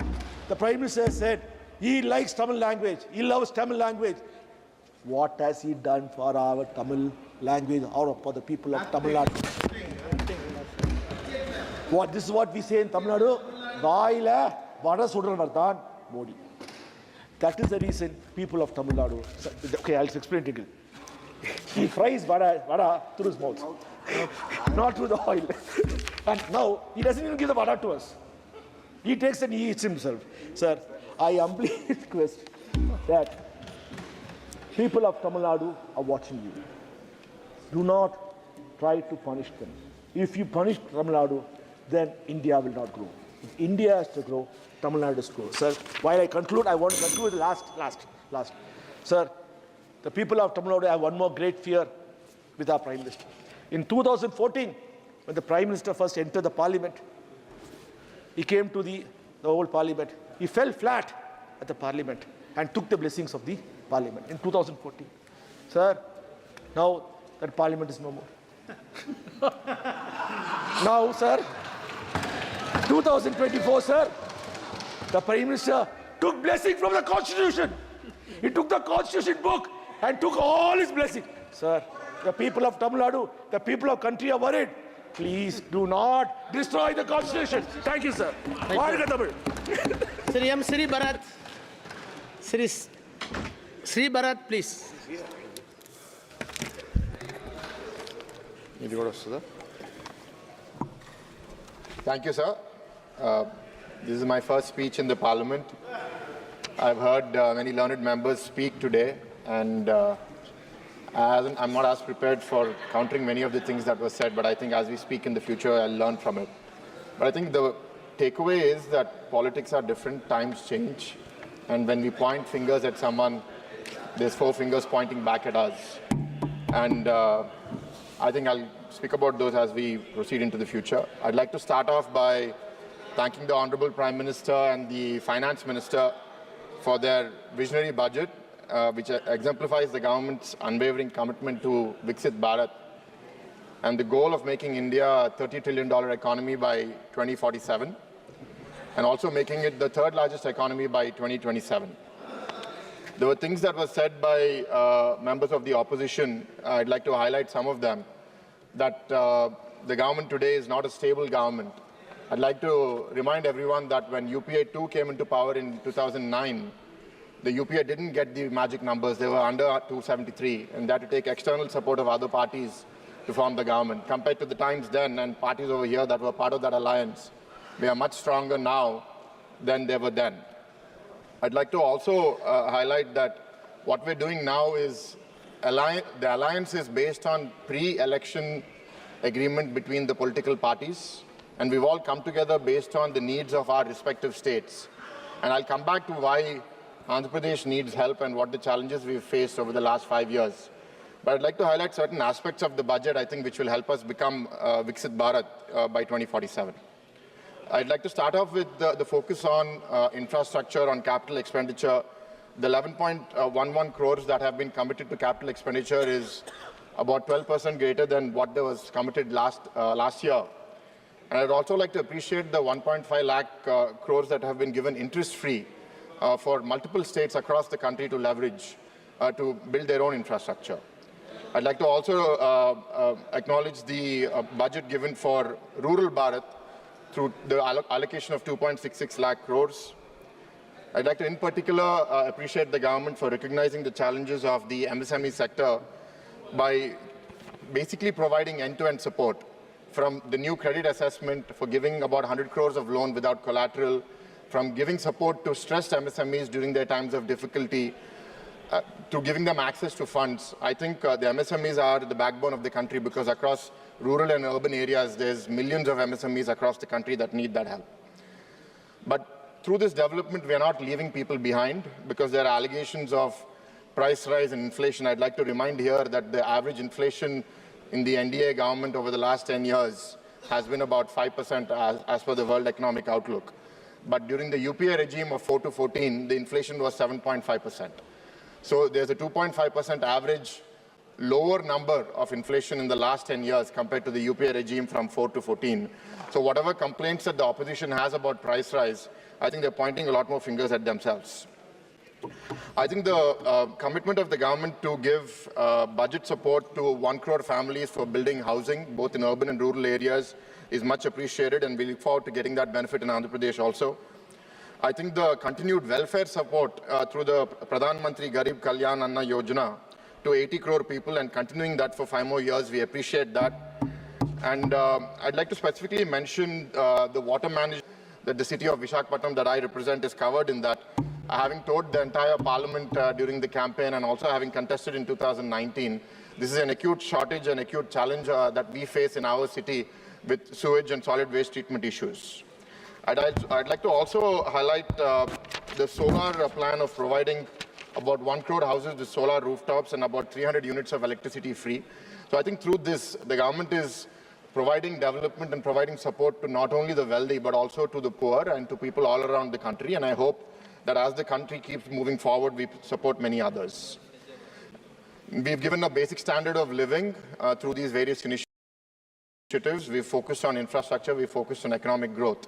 the Prime Minister said he likes Tamil language, he loves Tamil language. What has he done for our Tamil language or for the people of Tamil Nadu? This is what we say in Tamil Nadu. Vaila vada sudran varthan Modi. That is the reason people of Tamil Nadu. Okay, I'll explain it again. He fries vada through his mouth, not through the oil. And now he doesn't even give the vada to us. He takes and he eats himself. Sir, I humbly request that people of Tamil Nadu are watching you. Do not try to punish them. If you punish Tamil Nadu, then India will not grow. If India has to grow, Tamil Nadu has to grow. Sir, while I conclude, I want to conclude with the last. Sir, the people of Tamil Nadu have one more great fear with our Prime Minister. In 2014, when the Prime Minister first entered the Parliament, he came to the old Parliament. He fell flat at the Parliament and took the blessings of the Parliament in 2014. Sir, now that Parliament is no more. Now, sir, 2024, sir, the Prime Minister took blessing from the Constitution. He took the Constitution book and took all his blessings. Sir, the people of Tamil Nadu, the people of country are worried. Please do not destroy the Constitution. Thank you, sir. Sri M. Sri Bharat. Sri Bharat, please. Thank you, sir. This is my first speech in the Parliament. I've heard many learned members speak today, and I'm not as prepared for countering many of the things that were said, but I think as we speak in the future, I'll learn from it. But I think the takeaway is that politics are different, times change, and when we point fingers at someone, there's 4 fingers pointing back at us. And I think I'll speak about those as we proceed into the future. I'd like to start off by thanking the Honorable Prime Minister and the Finance Minister for their visionary budget, which exemplifies the government's unwavering commitment to Viksit Bharat and the goal of making India a $30 trillion economy by 2047, and also making it the 3rd largest economy by 2027. There were things that were said by members of the opposition. I'd like to highlight some of them, that the government today is not a stable government. I'd like to remind everyone that when UPA 2 came into power in 2009, the UPA didn't get the magic numbers. They were under 273, and they had to take external support of other parties to form the government. Compared to the times then and parties over here that were part of that alliance, we are much stronger now than they were then. I'd like to also highlight that what we're doing now is the alliance is based on pre-election agreement between the political parties, and we've all come together based on the needs of our respective states. And I'll come back to why Andhra Pradesh needs help and what the challenges we've faced over the last 5 years. But I'd like to highlight certain aspects of the budget, I think, which will help us become Viksit Bharat by 2047. I'd like to start off with the focus on infrastructure, on capital expenditure. The 11.11 crores that have been committed to capital expenditure is about 12% greater than what there was committed last year. And I'd also like to appreciate the 1.5 lakh crores that have been given interest-free for multiple states across the country to leverage to build their own infrastructure. I'd like to also acknowledge the budget given for rural Bharat through the allocation of 2.66 lakh crores. I'd like to, in particular, appreciate the government for recognizing the challenges of the MSME sector by basically providing end-to-end support, from the new credit assessment for giving about 100 crores of loan without collateral, from giving support to stressed MSMEs during their times of difficulty, to giving them access to funds. I think the MSMEs are the backbone of the country, because across rural and urban areas, there's millions of MSMEs across the country that need that help. But through this development, we are not leaving people behind because there are allegations of price rise and inflation. I'd like to remind here that the average inflation in the NDA government over the last 10 years has been about 5% as per the World Economic Outlook. But during the UPA regime of 4 to 14, the inflation was 7.5%. So there's a 2.5% average lower number of inflation in the last 10 years compared to the UPA regime from 4 to 14. So whatever complaints that the opposition has about price rise, I think they're pointing a lot more fingers at themselves. I think the commitment of the government to give budget support to 1 crore families for building housing, both in urban and rural areas, is much appreciated, and we look forward to getting that benefit in Andhra Pradesh also. I think the continued welfare support through the Pradhan Mantri Garib Kalyan Anna Yojana to 80 crore people and continuing that for 5 more years, we appreciate that. And I'd like to specifically mention the water management that the city of Visakhapatnam that I represent is covered in that. Having told the entire parliament during the campaign and also having contested in 2019, this is an acute shortage and acute challenge that we face in our city with sewage and solid waste treatment issues. I'd like to also highlight the solar plan of providing about 1 crore houses with solar rooftops and about 300 units of electricity free. So I think through this, the government is providing development and providing support to not only the wealthy, but also to the poor and to people all around the country. And I hope that as the country keeps moving forward, we support many others. We've given a basic standard of living through these various initiatives. We've focused on infrastructure, we've focused on economic growth.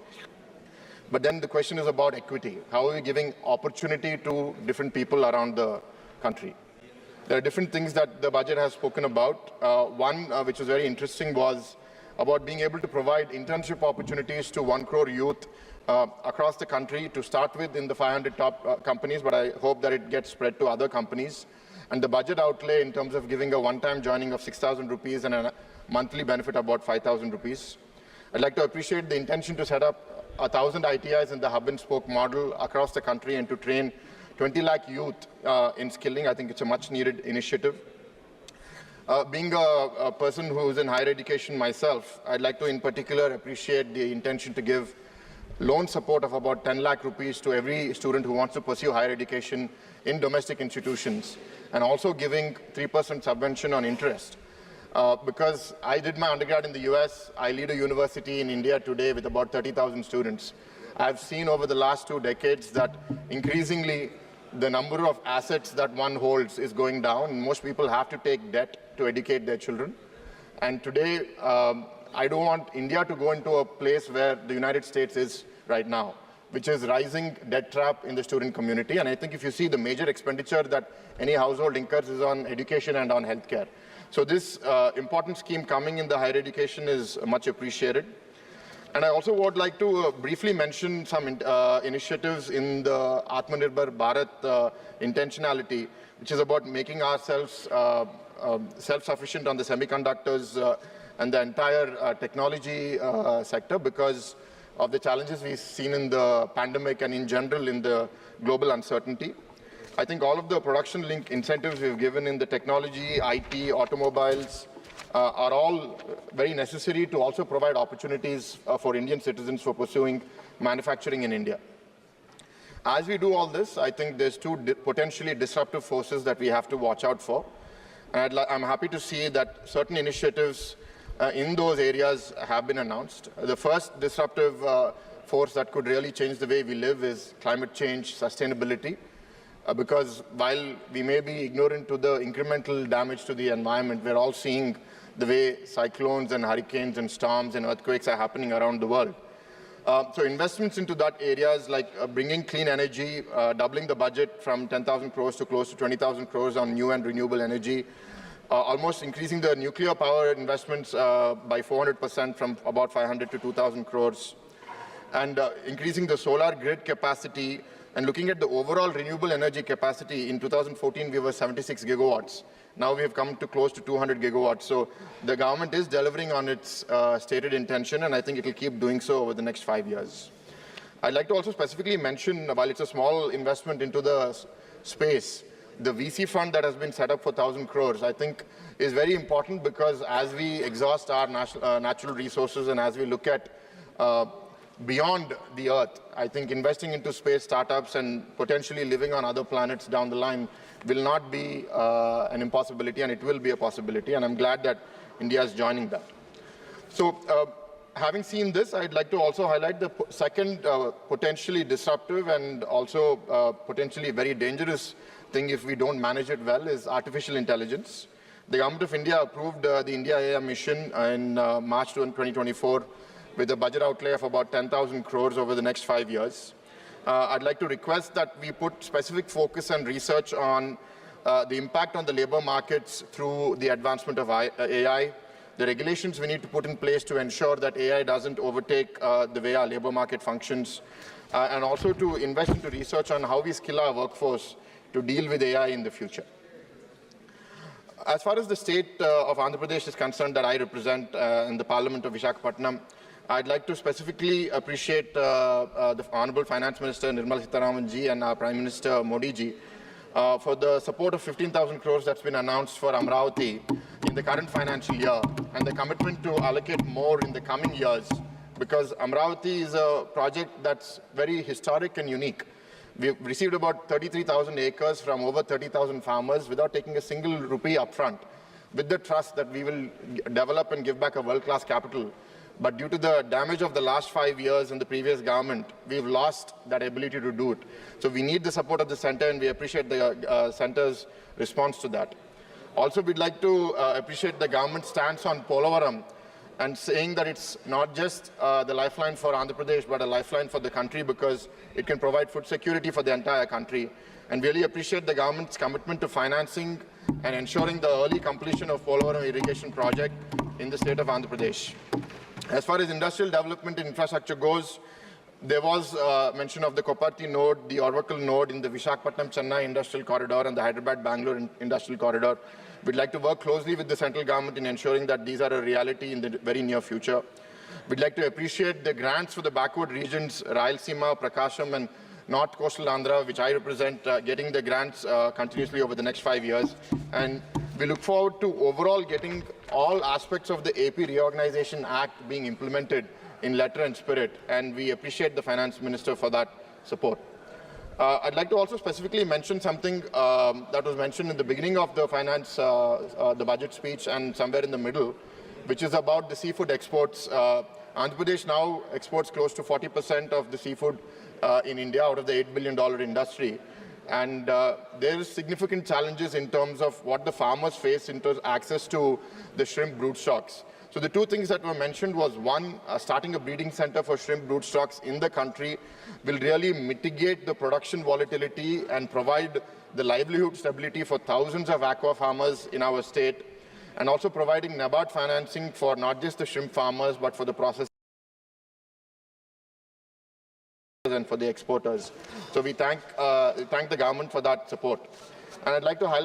But then the question is about equity. How are we giving opportunity to different people around the country? There are different things that the budget has spoken about. One, which was very interesting, was about being able to provide internship opportunities to 1 crore youth across the country, to start with in the 500 top companies, but I hope that it gets spread to other companies. And the budget outlay in terms of giving a one-time joining of 6,000 rupees and a monthly benefit of about 5,000 rupees. I'd like to appreciate the intention to set up 1,000 ITIs in the hub and spoke model across the country and to train 20 lakh youth in skilling. I think it's a much needed initiative. Being a person who is in higher education myself, I'd like to in particular appreciate the intention to give loan support of about 10 lakh rupees to every student who wants to pursue higher education in domestic institutions, and also giving 3% subvention on interest. Because I did my undergrad in the US, I lead a university in India today with about 30,000 students. I've seen over the last 2 decades that increasingly the number of assets that one holds is going down, and most people have to take debt to educate their children. And today, I don't want India to go into a place where the United States is right now, which is rising debt trap in the student community. And I think if you see the major expenditure that any household incurs is on education and on healthcare. So this important scheme coming in the higher education is much appreciated. And I also would like to briefly mention some initiatives in the Atmanirbhar Bharat intentionality, which is about making ourselves self-sufficient on the semiconductors and the entire technology sector because of the challenges we've seen in the pandemic and in general in the global uncertainty. I think all of the production-linked incentives we've given in the technology, IT, automobiles are all very necessary to also provide opportunities for Indian citizens for pursuing manufacturing in India. As we do all this, I think there's 2 potentially disruptive forces that we have to watch out for. And I'm happy to see that certain initiatives in those areas have been announced. The first disruptive force that could really change the way we live is climate change, sustainability. Because while we may be ignorant to the incremental damage to the environment, we're all seeing the way cyclones and hurricanes and storms and earthquakes are happening around the world. So investments into that areas like bringing clean energy, doubling the budget from 10,000 crores to close to 20,000 crores on new and renewable energy, almost increasing the nuclear power investments by 400% from about 500 to 2,000 crores, and increasing the solar grid capacity. And looking at the overall renewable energy capacity, in 2014 we were 76 gigawatts. Now we have come to close to 200 gigawatts. So the government is delivering on its stated intention, and I think it will keep doing so over the next 5 years. I'd like to also specifically mention, while it's a small investment into the space, the VC fund that has been set up for 1,000 crores, I think is very important because as we exhaust our natural resources and as we look at beyond the Earth. I think investing into space startups and potentially living on other planets down the line will not be an impossibility, and it will be a possibility, and I'm glad that India is joining that. So, having seen this, I'd like to also highlight the second potentially disruptive and also potentially very dangerous thing if we don't manage it well is artificial intelligence. The Government of India approved the India AI mission in March 2024 with a budget outlay of about 10,000 crores over the next 5 years. I'd like to request that we put specific focus and research on the impact on the labor markets through the advancement of AI, the regulations we need to put in place to ensure that AI doesn't overtake the way our labor market functions, and also to invest into research on how we skill our workforce to deal with AI in the future. As far as the state of Andhra Pradesh is concerned that I represent in the Parliament of Visakhapatnam, I'd like to specifically appreciate the Honorable Finance Minister Nirmala Sitharaman ji and our Prime Minister Modi ji for the support of 15,000 crores that's been announced for Amravati in the current financial year, and the commitment to allocate more in the coming years, because Amravati is a project that's very historic and unique. We've received about 33,000 acres from over 30,000 farmers without taking a single rupee upfront, with the trust that we will develop and give back a world-class capital. But due to the damage of the last 5 years in the previous government, we've lost that ability to do it. So we need the support of the centre, and we appreciate the centre's response to that. Also, we'd like to appreciate the government's stance on Polavaram and saying that it's not just the lifeline for Andhra Pradesh, but a lifeline for the country, because it can provide food security for the entire country. And really appreciate the government's commitment to financing and ensuring the early completion of Polavaram irrigation project in the state of Andhra Pradesh. As far as industrial development and infrastructure goes, there was mention of the Koparthi node, the Oracle node in the Visakhapatnam-Chennai industrial corridor and the Hyderabad-Bangalore industrial corridor. We'd like to work closely with the central government in ensuring that these are a reality in the very near future. We'd like to appreciate the grants for the backward regions, Rayalaseema, Prakasham and North Coastal Andhra, which I represent, getting the grants continuously over the next 5 years. And we look forward to overall getting all aspects of the AP Reorganization Act being implemented in letter and spirit, and we appreciate the Finance Minister for that support. I'd like to also specifically mention something that was mentioned in the beginning of the the budget speech and somewhere in the middle, which is about the seafood exports. Andhra Pradesh now exports close to 40% of the seafood in India out of the $8 billion industry. And there is significant challenges in terms of what the farmers face in terms of access to the shrimp broodstocks. So the two things that were mentioned was, one, starting a breeding center for shrimp broodstocks in the country will really mitigate the production volatility and provide the livelihood stability for thousands of aqua farmers in our state, and also providing NABARD financing for not just the shrimp farmers, but for the processors and for the exporters. So we thank the government for that support. And I'd like to highlight